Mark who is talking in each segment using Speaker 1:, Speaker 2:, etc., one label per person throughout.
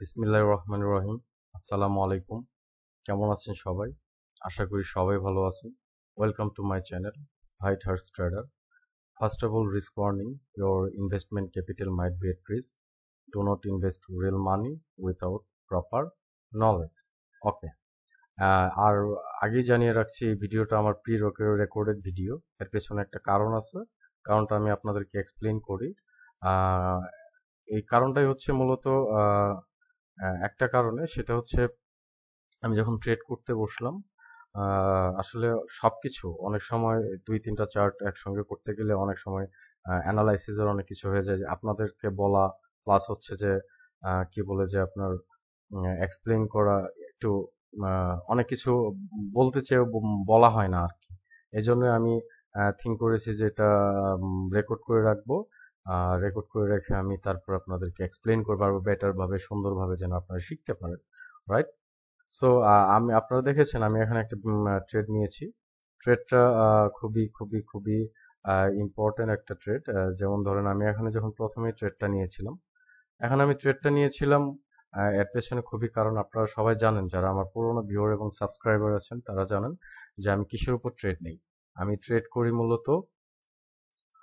Speaker 1: বিসমিল্লাহির রহমানির রহিম। আসসালামু আলাইকুম। কেমন আছেন সবাই? আশা করি সবাই ভালো আছেন। Welcome to my channel white horse trader. First of all, risk warning: your investment capital might be at risk. Do not invest real money without proper knowledge. Okay. আর আগেই জানিয়ে রাখছি, এই ভিডিওটা আমার প্রি রেকর্ডেড ভিডিও। এর পেছনে একটা কারণ আছে, কারণটা আমি আপনাদেরকে এক্সপ্লেন করি। এই কারণটাই হচ্ছে মূলত একটা কারণে, সেটা হচ্ছে আমি যখন ট্রেড করতে বসলাম, আসলে সবকিছু অনেক সময় 2-3টা চার্ট একসঙ্গে করতে গেলে অনেক সময় অ্যানালাইসিসের অনেক কিছু হয়ে যায়, আপনাদেরকে বলা প্লাস হচ্ছে যে কি বলে যে আপনার এক্সপ্লেন করা, একটু অনেক কিছু বলতে চেয়ে বলা হয় না আর কি। এই জন্য আমি থিঙ্ক করেছি যে এটা রেকর্ড করে রাখবো। রেকর্ড করে রেখে আমি তারপর আপনাদেরকে এক্সপ্লেন করতে পারবো বেটারভাবে, সুন্দরভাবে, যেন আপনারা শিখতে পারেন, রাইট? সো আপনারা দেখেছেন আমি এখানে একটা ট্রেড নিয়েছি। ট্রেডটা খুবই খুবই খুবই ইম্পর্টেন্ট একটা ট্রেড। যেমন ধরেন, আমি এখানে যখন প্রথমে ট্রেডটা নিয়েছিলাম, এর পেছনে খুবই কারণ আপনারা সবাই জানেন, যারা আমার পুরোনো ভিউয়ার এবং সাবস্ক্রাইবার আছেন তারা জানেন যে আমি কিসের উপর ট্রেড নেই। আমি ট্রেড করি মূলত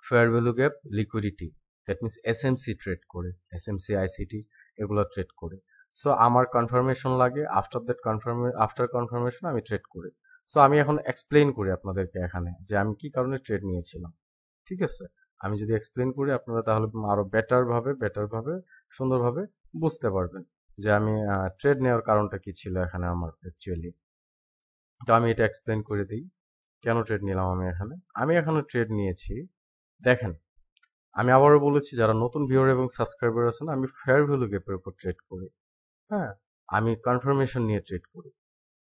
Speaker 1: fair value gap, liquidity, that means SMC trade করে, এসএমসি, আইসিটি এগুলো ট্রেড করে। সো আমার কনফার্মেশন লাগে, আফটার কনফার্মেশন আমি ট্রেড করি। সো আমি এখন এক্সপ্লেন করি আপনাদেরকে এখানে যে আমি কি কারণে ট্রেড নিয়েছিলাম, ঠিক আছে? আমি যদি এক্সপ্লেন করি আপনারা তাহলে আরো বেটারভাবে সুন্দরভাবে বুঝতে পারবেন যে আমি ট্রেড নেওয়ার কারণটা কি ছিল এখানে আমার অ্যাকচুয়ালি। তো আমি এটা এক্সপ্লেন করে দিই কেন ট্রেড নিলাম। আমি এখানে ট্রেড নিয়েছি, দেখেন আমি আবারও বলেছি, যারা নতুন ভিউয়ার এবং সাবস্ক্রাইবার আছেন, আমি ফেয়ার ভ্যালু গ্যাপের উপর ট্রেড করি। হ্যাঁ, আমি কনফার্মেশন নিয়ে ট্রেড করি।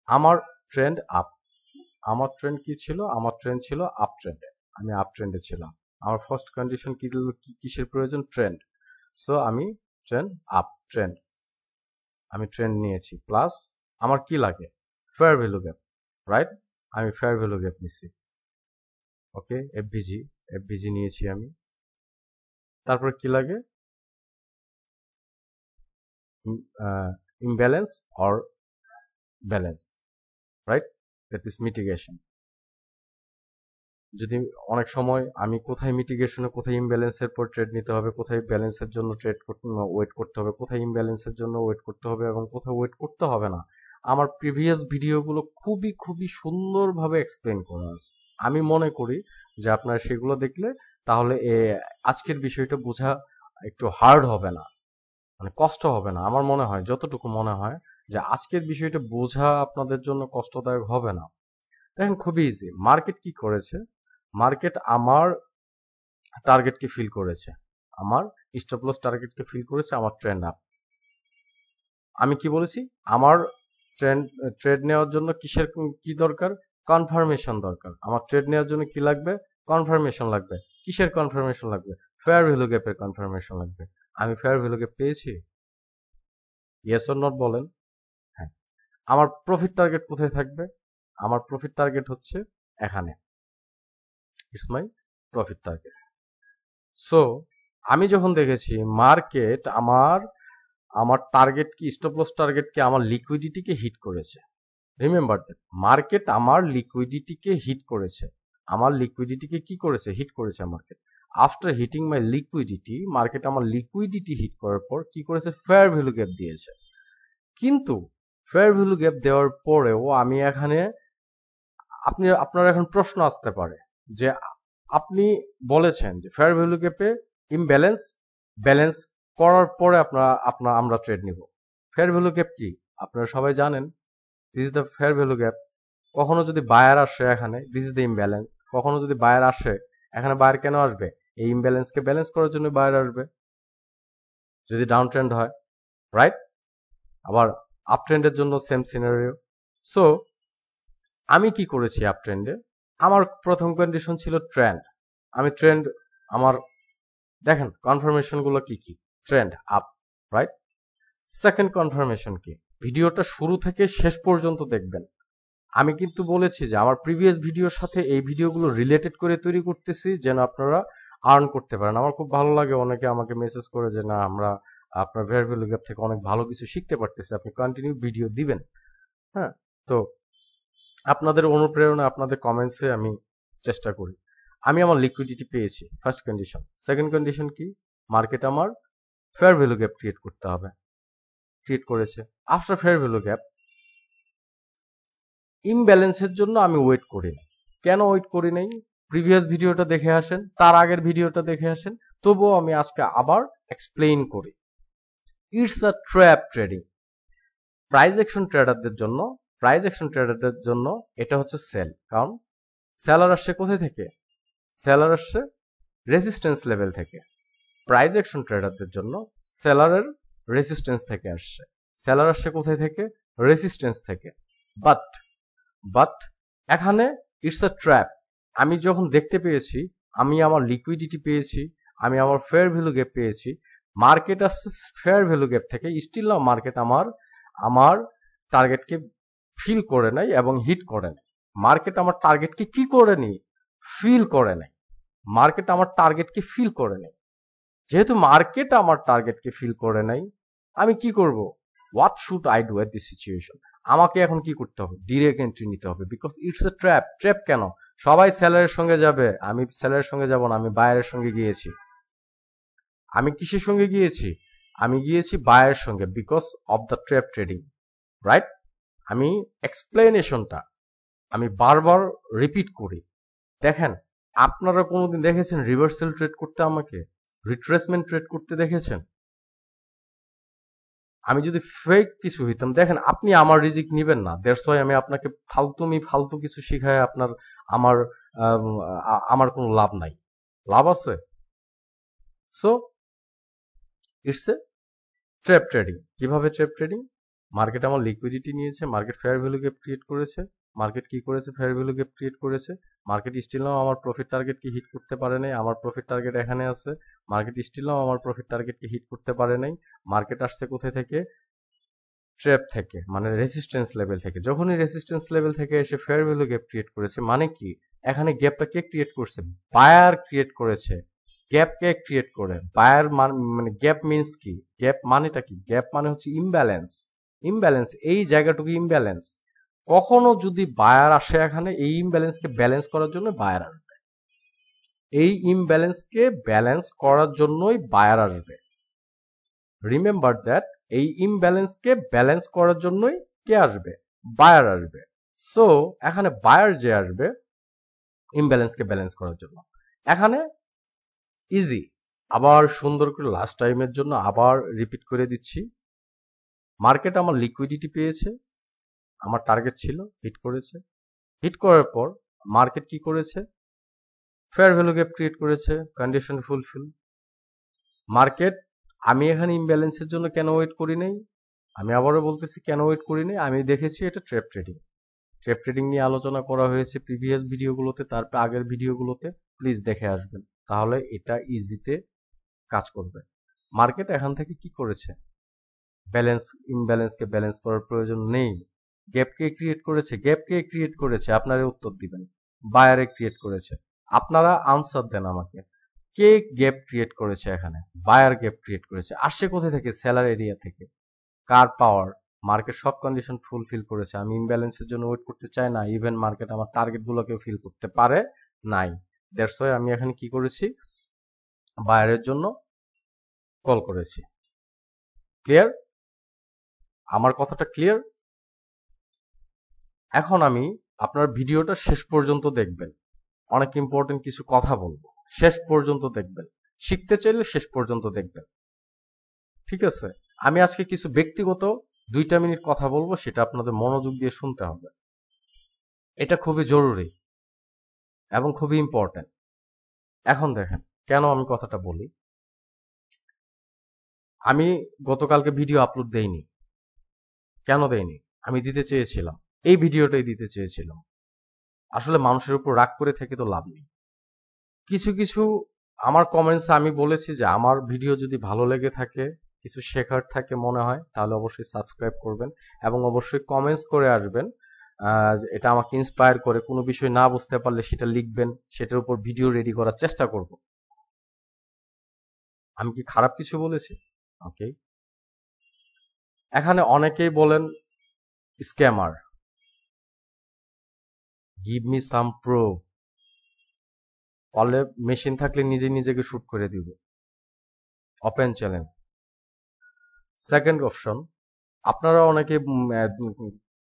Speaker 1: আমার ট্রেন্ড আপ, আমার ট্রেন্ড কি ছিল? আমার ট্রেন্ড ছিল আপ ট্রেন্ডে। আমি আপ ট্রেন্ডে ছিলাম। আমার ফার্স্ট কন্ডিশন কি, কিসের প্রয়োজন? ট্রেন্ড। সো আমি আমি ট্রেন্ড নিয়েছি, প্লাস আমার কি লাগে? Fair value gap, right? আমি ফেয়ার ভ্যালু গ্যাপ নিচ্ছি। ওকে, এফভিজি নিয়েছি আমি। তারপর কি লাগে? imbalance or balance, right? That is mitigation. যদি অনেক সময় আমি কোথায় মিটিগেশনে, কোথায় ইমব্যালেন্সের পর ট্রেড নিতে হবে, কোথায় ব্যালেন্সের জন্য ওয়েট করতে হবে, কোথায় ইমব্যালেন্সের জন্য ওয়েট করতে হবে এবং কোথায় ওয়েট করতে হবে না, আমার প্রিভিয়াস ভিডিওগুলো খুবই খুবই সুন্দরভাবে এক্সপ্লেন করা আছে। আমি মনে করি যে আপনারা সেগুলো দেখলে তাহলে আজকের বিষয়টা বোঝা একটু হার্ড হবে না, মানে কষ্ট হবে না। আমার মনে হয়, যতটুকু মনে হয়, যে আজকের বিষয়টা বোঝা আপনাদের জন্য কষ্টদায়ক হবে না। দেখেন, খুবই ইজি। মার্কেট কি করেছে? মার্কেট আমার টার্গেটকে ফিল করেছে, আমার স্টপ লস টার্গেটকে ফিল করেছে, আমার ট্রেন্ড আপ। আমি কি বলেছি? আমার ট্রেড নেওয়ার জন্য কি দরকার? কনফার্মেশন দরকার। আমার ট্রেড নেওয়ার জন্য কি লাগবে? কনফার্মেশন লাগবে। কিসের কনফার্মেশন লাগবে? ফেয়ার ভ্যালু গ্যাপের কনফার্মেশন লাগবে। আমি ফেয়ার ভ্যালু গ্যাপ পেয়েছি? ইয়েস অর নট বলেন। হ্যাঁ। আমার প্রফিট টার্গেট কোথায় থাকবে? আমার প্রফিট টার্গেট হচ্ছে এখানে, it's my profit target. So আমি যখন দেখেছি মার্কেট আমার টার্গেট কি, স্টপ লস টার্গেট কি, আমার লিকুইডিটিকে হিট করেছে। রিমেম্বার দ্যাট, মার্কেট আমার লিকুইডিটিকে হিট করেছে। আমার লিকুইডিটিকে কি করেছে? হিট করেছে মার্কেট। আফটার হিটিং মাই লিকুইডিটি, মার্কেট আমার লিকুইডিটি হিট করার পর কি করেছে? ফেয়ার ভ্যালু গ্যাপ দিয়েছে। কিন্তু ফেয়ার ভ্যালু গ্যাপ দেওয়ার পরেও আমি এখানে, আপনার এখন প্রশ্ন আসতে পারে যে আপনি বলেছেন যে ফেয়ার ভ্যালু গ্যাপে ইমব্যালেন্স, ব্যালেন্স করার পরে আমরা ট্রেড নিব। ফেয়ার ভ্যালু গ্যাপ কি আপনারা সবাই জানেন? This is the fair value gap. কখনো যদি বায়ার আসে এখানে, দিস ইজ দ্য ইমব্যালেন্স। কখনো যদি বায়ার আসে এখানে, বায়ার কেন আসবে? এই ইমব্যালেন্সকে ব্যালেন্স করার জন্য বায়ার আসবে, যদি ডাউন ট্রেন্ড হয়, রাইট? আবার আপ ট্রেন্ডের জন্য সেম সিনারিও। সো আমি কি করেছি আপ ট্রেন্ডে? আমার প্রথম কন্ডিশন ছিল ট্রেন্ড। আমার দেখেন কনফার্মেশন গুলো কি কি? Trend up, right? Second confirmation কি? ভিডিওটা শুরু থেকে শেষ পর্যন্ত দেখবেন। আমি কিন্তু বলেছি যে আমার প্রিভিয়াস ভিডিওর সাথে এই ভিডিওগুলো রিলেটেড করে তৈরি করতেছি, যেন আপনারা আর্ন করতে পারেন। আমার খুব ভালো লাগে, অনেকে আমাকে মেসেজ করে যে না, আমরা আপনার ফেয়ার ভ্যালু গ্যাপ থেকে অনেক ভালো কিছু শিখতে পারতেছি, আপনি কন্টিনিউ ভিডিও দিবেন। হ্যাঁ, তো আপনাদের অনুপ্রেরণা, আপনাদের কমেন্টসে আমি চেষ্টা করি। আমি আমার লিকুইডিটি পেয়েছি, ফার্স্ট কন্ডিশন। সেকেন্ড কন্ডিশন কি? মার্কেট আমার ফেয়ার ভ্যালু গ্যাপ ক্রিয়েট করতে হবে, ক্রিয়েট করেছে। আফটার ফেয়ার ভ্যালু গ্যাপ ইমব্যালেন্সের জন্য আমি ওয়েট করি না। কেন ওয়েট করি নাই? প্রিভিয়াস ভিডিওটা দেখে আসেন, তার আগের ভিডিওটা দেখে আসেন, তবুও আমি আজকে আবার এক্সপ্লেইন করি। It's a trap trading. Price action ট্রেডারদের জন্য এটা হচ্ছে সেল। কারণ সেলার আসছে কোথায় থেকে? সেলার আসছে রেজিস্ট্যান্স লেভেল থেকে। প্রাইস অ্যাকশন ট্রেডারদের জন্য সেলারের রেজিস্ট্যান্স থেকে আসছে। সেলার আসছে কোথায় থেকে? রেজিস্ট্যান্স থেকে। বাট এখানে ইটস আ ট্র্যাপ। আমি যখন দেখতে পেয়েছি, আমি আমার লিকুইডিটি পেয়েছি, আমি আমার ফেয়ার ভ্যালু গ্যাপ পেয়েছি, মার্কেট আসছে ফেয়ার ভ্যালু গ্যাপ থেকে, স্টিল না মার্কেট আমার টার্গেটকে ফিল করে নাই এবং হিট করে নাই। মার্কেট আমার টার্গেটকে কি করে নি? ফিল করে নাই। মার্কেট আমার টার্গেটকে ফিল করে নাই। যেহেতু মার্কেট আমার টার্গেটকে ফিল করে নাই, আমি কি করব? What should I do at this situation? আমাকে এখন কি করতে হবে? ডিরেক্ট এন্ট্রি নিতে হবে, because it's a trap. Trap কেন? সবাই সেলারের সঙ্গে যাবে, আমি সেলারের সঙ্গে যাব না, আমি বায়ারের সঙ্গে গিয়েছি। আমি কিসের সঙ্গে গিয়েছি? আমি গিয়েছি বায়ারের সঙ্গে, because of the trap trading, right? আমি এক্সপ্লেনেশনটা আমি বারবার রিপিট করি। দেখেন, আপনারা কোনোদিন দেখেছেন রিভার্সাল ট্রেড করতে, আমাকে রিট্রেসমেন্ট ট্রেড করতে দেখেছেন? আমি যদি ফেক কিছু হইতাম, দেখেন আপনি আমার রিজিক নিবেন না, দ্যাটস ওয়াই আমি আপনাকে ফালতু কিছু শিখায় আমার কোনো লাভ নাই। লাভ আছে? So it's a trap trading. কিভাবে ট্র্যাপ ট্রেডিং? মার্কেট আমার লিকুইডিটি নিয়েছে, market fair value gap create করেছে। মার্কেট কি করেছে? ফেয়ার ভ্যালু গ্যাপ ক্রিয়েট করেছে। মার্কেট স্টিল নাও আমার প্রফিট টার্গেটকে হিট করতে পারে নাই। আমার প্রফিট টার্গেট এখানে আছে। মার্কেট স্টিল নাও আমার প্রফিট টার্গেটকে হিট করতে পারে নাই। মার্কেট আসছে কোথায় থেকে? ট্র্যাপ থেকে, মানে রেসিস্ট্যান্স লেভেল থেকে। যখনই রেসিস্ট্যান্স লেভেল থেকে এসে ফেয়ার ভ্যালু গ্যাপ ক্রিয়েট করেছে, মানে কি? এখানে গ্যাপটা কে ক্রিয়েট করছে? বায়ার ক্রিয়েট করেছে। গ্যাপ কে ক্রিয়েট করে? বায়ার। মানে গ্যাপ মিন্স কি? গ্যাপ মানেটা কি? গ্যাপ মানে হচ্ছে ইমব্যালেন্স। ইমব্যালেন্স, এই জায়গাটুকু ইমব্যালেন্স। কখনো যদি বায়ার আসে এখানে, এই ইমব্যালেন্সকে ব্যালেন্স করার জন্য বায়ার আসবে। এই ইমব্যালেন্সকে ব্যালেন্স করার জন্যই বায়ার আসবে। রিমেম্বার দ্যাট, এই ইমব্যালেন্সকে ব্যালেন্স করার জন্যই কে আসবে? বায়ার আসবে। সো এখানে বায়ার যে আসবে ইমব্যালেন্সকে ব্যালেন্স করার জন্য, এখানে ইজি। আবার সুন্দর করে লাস্ট টাইমের জন্য আবার রিপিট করে দিচ্ছি। মার্কেট আমার লিকুইডিটি পেয়েছে, আমার টার্গেট ছিল, হিট করেছে। হিট করার পর মার্কেট কি করেছে? ফেয়ার ভ্যালু গ্যাপ ক্রিয়েট করেছে, কন্ডিশন ফুলফিল। মার্কেট, আমি এখানে ইমব্যালেন্সের জন্য কেন ওয়েট করি নাই? আমি আবারও বলতেছি কেন ওয়েট করি নাই। আমি দেখেছি এটা ট্র্যাপ ট্রেডিং। ট্র্যাপ ট্রেডিং নিয়ে আলোচনা করা হয়েছে প্রিভিয়াস ভিডিওগুলোতে, তারপর আগের ভিডিওগুলোতে, প্লিজ দেখে আসবেন, তাহলে এটা ইজিতে কাজ করবে। মার্কেট এখান থেকে কি করেছে? ব্যালেন্স, ইমব্যালেন্সকে ব্যালেন্স করার প্রয়োজন নেই। গ্যাপকে ক্রিয়েট করেছে। গ্যাপকে ক্রিয়েট করেছে, আপনারা উত্তর দিবেন। বায়ারে ক্রিয়েট করেছে। আপনারা আনসার দেন আমাকে, কে গ্যাপ ক্রিয়েট করেছে? এখানে বায়ার গ্যাপ ক্রিয়েট করেছে। আসছে কোথা থেকে? সেলার এরিয়া থেকে। কার পাওয়ার? মার্কেট সব কন্ডিশন ফুলফিল করেছে। আমি ইমব্যালেন্সের জন্য ওয়েট করতে চাই না। ইভেন মার্কেট আমার টার্গেট গুলোকেও ফিল করতে পারে নাই। দ্যাটস ওয়াই আমি এখানে কি করেছি? বায়ারের জন্য কল করেছি। ক্লিয়ার? আমার কথাটা ক্লিয়ার? এখন আমি আপনার ভিডিওটা শেষ পর্যন্ত দেখবেন, অনেক ইম্পর্টেন্ট কিছু কথা বলবো, শেষ পর্যন্ত দেখবেন। শিখতে চাইলে শেষ পর্যন্ত দেখবেন, ঠিক আছে? আমি আজকে কিছু ব্যক্তিগত 2 মিনিট কথা বলবো, সেটা আপনাদের মনোযোগ দিয়ে শুনতে হবে। এটা খুবই জরুরি এবং খুবই ইম্পর্টেন্ট। এখন দেখেন কেন আমি কথাটা বলি। আমি গতকালকে ভিডিও আপলোড দেইনি। কেন দেইনি? আমি দিতে চেয়েছিলাম, এই ভিডিওটাই দিতে চেয়েছিলাম। আসলে মানুষের উপর রাগ করে থেকে তো লাভ নেই। কিছু আমার কমেন্টস আমি বলেছি যে আমার ভিডিও যদি ভালো লেগে থাকে, কিছু শেখার থাকে মনে হয়, তাহলে অবশ্যই সাবস্ক্রাইব করবেন এবং অবশ্যই কমেন্টস করে আসবেন। এটা আমাকে ইন্সপায়ার করে। কোনো বিষয় না বুঝতে পারলে সেটা লিখবেন, সেটার উপর ভিডিও রেডি করার চেষ্টা করব। আমি কি খারাপ কিছু বলেছি? ওকে, এখানে অনেকেই বলেন scammer, give me some proof, পারলে মেশিন থাকলে নিজে নিজেকে শুট করে দিবে, ওপেন চ্যালেঞ্জ। সেকেন্ড অপশন, আপনারা অনেকে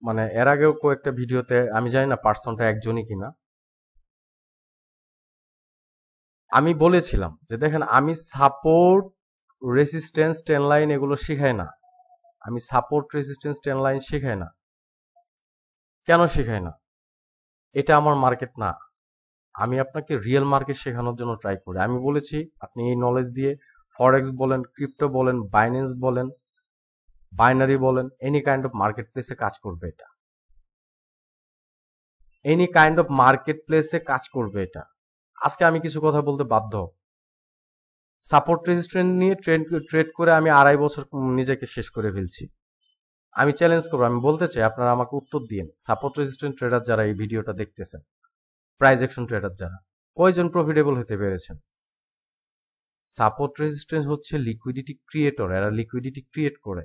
Speaker 1: মানে এর আগেও কয়েকটা ভিডিওতে, আমি জানি না পার্সনটা একজনই কিনা, আমি বলেছিলাম যে দেখেন আমি সাপোর্ট, রেসিস্টেন্স, ট্রেন লাইন এগুলো শেখাই না। আমি সাপোর্ট, রেসিস্টেন্স, ট্রেন লাইন শেখাই না। কেন শেখাই না? এটা আমার মার্কেট না। আমি আপনাকে রিয়েল মার্কেট শেখানোর জন্য ট্রাই করি। আমি বলেছি আপনি এই নলেজ দিয়ে ফরেক্স বলেন, ক্রিপ্টো বলেন, বাইন্যান্স বলেন, বাইনারি বলেন, এনি কাইন্ড অফ মার্কেট প্লেসে কাজ করবে এটা। এনি কাইন্ড অফ মার্কেট প্লেসে কাজ করবে এটা। আজকে আমি কিছু কথা বলতে বাধ্য। সাপোর্ট রেজিস্ট্যান্স নিয়ে ট্রেড করে আমি 2.5 বছর নিজেকে শেষ করে ফেলছি। আমি চ্যালেঞ্জ করবো, আমি বলতে চাই আপনারা আমাকে উত্তর দিন। সাপোর্ট রেজিস্ট্যান্স ট্রেডার যারা এই ভিডিওটা দেখতেছেন, প্রাইস অ্যাকশন ট্রেডার যারা, কয়জন প্রফিটেবল হতে পেরেছেন? সাপোর্ট রেজিস্ট্যান্স হচ্ছে লিকুইডিটি ক্রিয়েটর, এরা লিকুইডিটি ক্রিয়েট করে,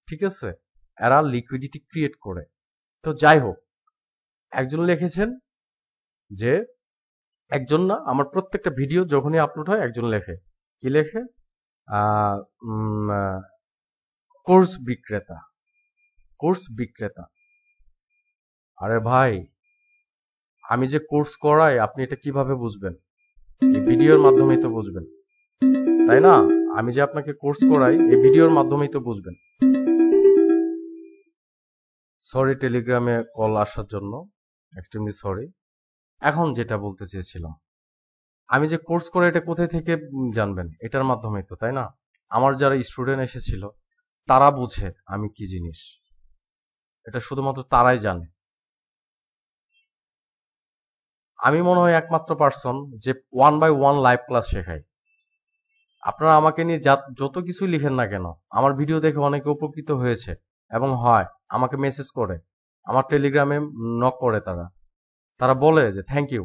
Speaker 1: ঠিক আছে? এরা লিকুইডিটি ক্রিয়েট করে। তো যাই হোক, একজন লিখেছেন যে, একজন না, আমার প্রত্যেকটা ভিডিও যখনই আপলোড হয় একজন লেখে, কি লেখে? কোর্স বিক্রেতা, কোর্স বিক্রেতা। আরে ভাই, আমি যে কোর্স করাই আপনি এটা কিভাবে বুঝবেন? এই ভিডিওর মাধ্যমেই তো বুঝবেন, তাই না? আমি যে আপনাকে কোর্স করাই এই ভিডিওর মাধ্যমেই তো বুঝবেন। সরি টেলিগ্রামে কল আসার জন্য, এক্সট্রিমলি সরি। এখন যেটা বলতে চেয়েছিলাম, আমি যে কোর্স করে এটা কোথায় থেকে জানবেন? এটার মাধ্যমেই তো, তাই না? আমার যারা স্টুডেন্ট এসেছিল তারা বুঝে আমি কি জিনিস, এটা শুধুমাত্র তারাই জানে। আমি মনে হয় একমাত্র পার্সন যে 1 by 1 লাইভ ক্লাস শেখাই। আপনারা আমাকে নিয়ে যত কিছুই লিখেন না কেন, আমার ভিডিও দেখে অনেকে উপকৃত হয়েছে এবং হয়, আমাকে মেসেজ করে, আমার টেলিগ্রামে নক করে, তারা বলে যে থ্যাংক ইউ।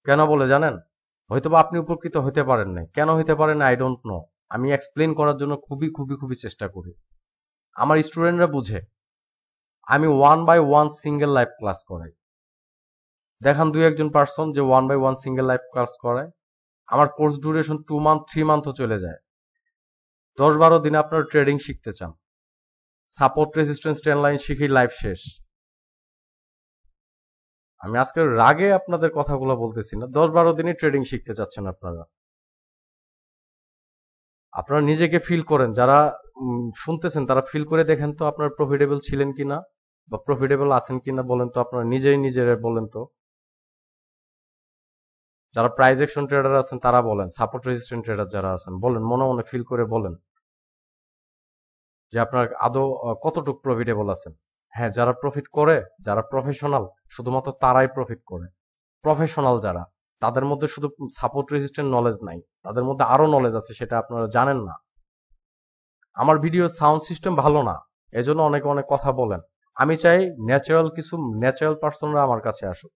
Speaker 1: কেন বলে জানেন? হয়তোবা আপনি উপকৃত হতে পারেন না, কেন হতে পারেন আই ডোন্ট নো। আমি এক্সপ্লেন করার জন্য খুবই খুবই খুবই চেষ্টা করি, আমার স্টুডেন্টরা বুঝে। আমি 1 by 1 সিঙ্গেল লাইভ ক্লাস করাই। দেখান 2-1 পার্সন যে 1 by 1 সিঙ্গেল লাইভ ক্লাস করায়। আমার কোর্স ডিউরেশন 2 মান্থ 3 মান্থও চলে যায়। 10-12 দিনে আপনারা ট্রেডিং শিখতে চান, সাপোর্ট, রেজিস্ট্যান্স, ট্রেন লাইন শিখেই লাইভ শেষ। আমি আজকে রাগে আপনাদের কথাগুলো বলতেছি না, 10-12 দিনে ট্রেডিং শিখতে চাচ্ছেন আপনারা। আপনারা নিজেকে ফিল করেন, যারা শুনতেছেন তারা ফিল করে দেখেন তো আপনারা প্রফিটেবল ছিলেন কিনা বা প্রফিটেবল আছেন কিনা, বলেন তো আপনারা নিজেই নিজেরা বলেন তো। যারা প্রাইস অ্যাকশন ট্রেডার আছেন তারা বলেন, সাপোর্ট রেজিস্ট্যান্ট ট্রেডার যারা আছেন বলেন, মনে মনে ফিল করে বলেন যে আপনার আদৌ কতটুকু প্রফিটেবল আছেন। হ্যাঁ, যারা প্রফিট করে, যারা প্রফেশনাল, শুধুমাত্র তারাই প্রফিট করে। প্রফেশনাল যারা, তাদের মধ্যে শুধু সাপোর্ট রেজিস্ট্যান্ট নলেজ নাই, তাদের মধ্যে আরো নলেজ আছে, সেটা আপনারা জানেন না। আমার ভিডিও সাউন্ড সিস্টেম ভালো না, এজন্য অনেকে অনেক কথা বলেন। আমি চাই ন্যাচারাল কিছু, ন্যাচারাল পার্সনরা আমার কাছে আসুক।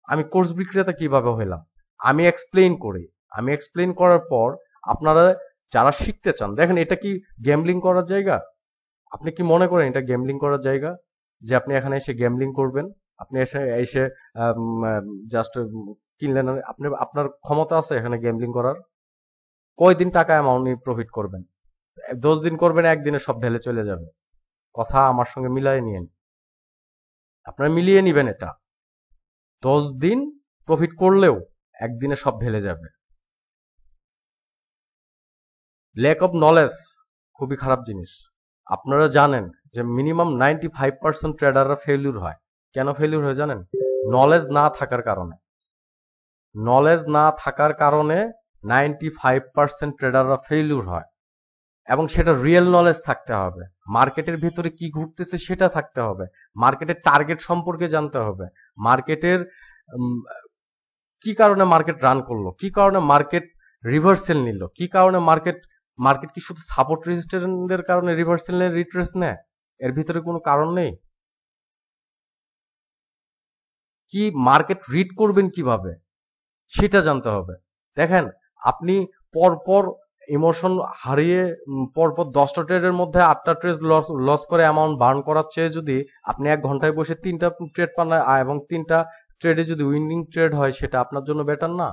Speaker 1: আমি কোর্স বিক্রেতা কিভাবে হইলাম? আমি এক্সপ্লেইন করি, আমি এক্সপ্লেইন করার পর আপনারা যারা শিখতে চান, দেখেন এটা কি গ্যাম্বলিং করার জায়গা? আপনি কি মনে করেন এটা গ্যাম্বলিং করার জায়গা যে আপনি এখানে এসে গ্যাম্বলিং করবেন? আপনি এসে এসে জাস্ট কিনলেন, আপনি, আপনার ক্ষমতা আছে এখানে গ্যাম্বলিং করার? কয়দিন টাকা অ্যামাউন্ট নিয়ে প্রফিট করবেন? 10 দিন করবেন, একদিনে সব ঢেলে চলে যাবে। কথা আমার সঙ্গে মিলিয়ে নিয়েন, আপনারা মিলিয়ে নিবেন এটা। 10 দিন প্রফিট করলেও একদিনে সব ঢেলে যাবে। ল্যাক অফ নলেজ খুবই খারাপ জিনিস। আপনারা জানেন যে মিনিমাম 95% ট্রেডাররা ফেলিউর হয়। কেন ফেলিউর হয় জানেন? নলেজ না থাকার কারণে। নলেজ না থাকার কারণে 95% ট্রেডাররা ফেলিউর হয়, এবং সেটা রিয়েল নলেজ থাকতে হবে। মার্কেটের ভেতরে কি ঘটতেছে সেটা থাকতে হবে, মার্কেটের টার্গেট সম্পর্কে জানতে হবে, মার্কেটের কি কারণে মার্কেট রান করলো, কি কারণে মার্কেট রিভার্সেল নিল, কি কারণে মার্কেট কি শুধু সাপোর্ট রেজিস্ট্যান্সের কারণে রিভার্সেল নেয়, রিট্রেস নেয়? এর ভিতরে কোনো কারণ নেই? কি মার্কেট রিড করবেন কিভাবে সেটা জানতে হবে। দেখেন, আপনি পরপর ইমোশন হারিয়ে পরপর 10টা ট্রেডের মধ্যে 8টা ট্রেড লস করে অ্যামাউন্ট বার্ন করার চেয়ে যদি আপনি 1 ঘন্টায় বসে 3টা ট্রেড পান এবং 3টা ট্রেডে যদি উইনিং ট্রেড হয়, সেটা আপনার জন্য বেটার না?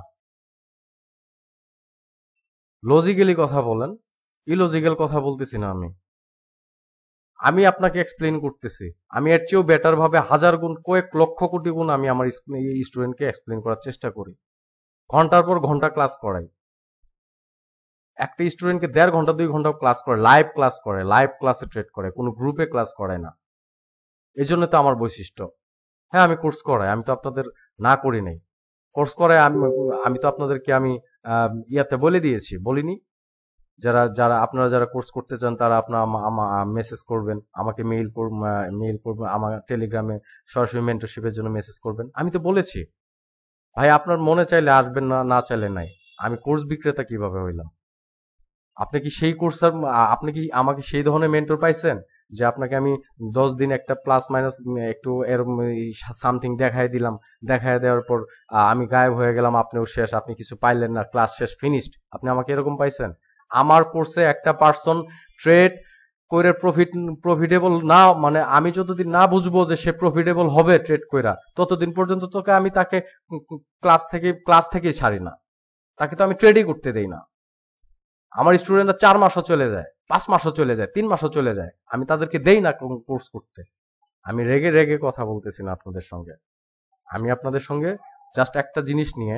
Speaker 1: লজিক্যালি কথা বলেন, ইলজিক্যাল কথা বলতেছি না আমি আপনাকে এক্সপ্লেইন করতেছি। আমি এর চেয়েও বেটার ভাবে হাজার গুণ, কয়েক লক্ষ কোটি গুণ আমি আমার স্টুডেন্টকে এক্সপ্লেইন করার চেষ্টা করি। ঘন্টার পর ঘন্টা ক্লাস করাই। একটা স্টুডেন্টকে 1.5 ঘন্টা 2 ঘন্টা ক্লাস করে, লাইভ ক্লাসে ট্রেড করে, কোনো গ্রুপে ক্লাস করায় না। এই জন্য তো আমার বৈশিষ্ট্য। হ্যাঁ, আমি কোর্স করাই, আমি তো আপনাদের না করি নাই। কোর্স করাই আমি তো আপনাদেরকে আমি ইয়াতে বলে দিয়েছি, বলিনি? আপনারা যারা কোর্স করতে চান তারা আপনার মেসেজ করবেন, আমাকে মেইল করবেন, আমার টেলিগ্রামে সরাসরি মেন্টরশিপের জন্য মেসেজ করবেন। আমি তো বলেছি ভাই, আপনার মনে চাইলে আসবেন, না চাইলে নাই। আমি কোর্স বিক্রেতা কিভাবে হইলাম? আপনি কি সেই কোর্স, আপনি কি আমাকে সেই ধরনের মেন্টর পাইছেন যে আপনাকে আমি 10 দিন একটা প্লাস মাইনাস একটু এরকম সামথিং দেখাই দিলাম, দেখাই দেওয়ার পর আমি গায়েব হয়ে গেলাম, আপনিও শেষ, আপনি কিছু পাইলেন না, ক্লাস শেষ, ফিনিশড? আপনি আমাকে এরকম পাইছেন? আমার কোর্সে একটা পার্সন ট্রেড করে প্রফিটেবল না, মানে আমি যতদিন না বুঝবো যে সে প্রফিটেবল হবে ট্রেড কইরা, ততদিন পর্যন্ত আমি তাকে ক্লাস থেকে ছাড়ি না। তাকে তো আমি ট্রেডই করতে দেই না। আমার স্টুডেন্টরা 4 মাসও চলে যায়, 5 মাসও চলে যায়, 3 মাসও চলে যায়, আমি তাদেরকে দেই না কোর্স করতে। আমি রেগে কথা বলতেছি না আপনাদের সঙ্গে। আমি আপনাদের সঙ্গে জাস্ট একটা জিনিস নিয়ে,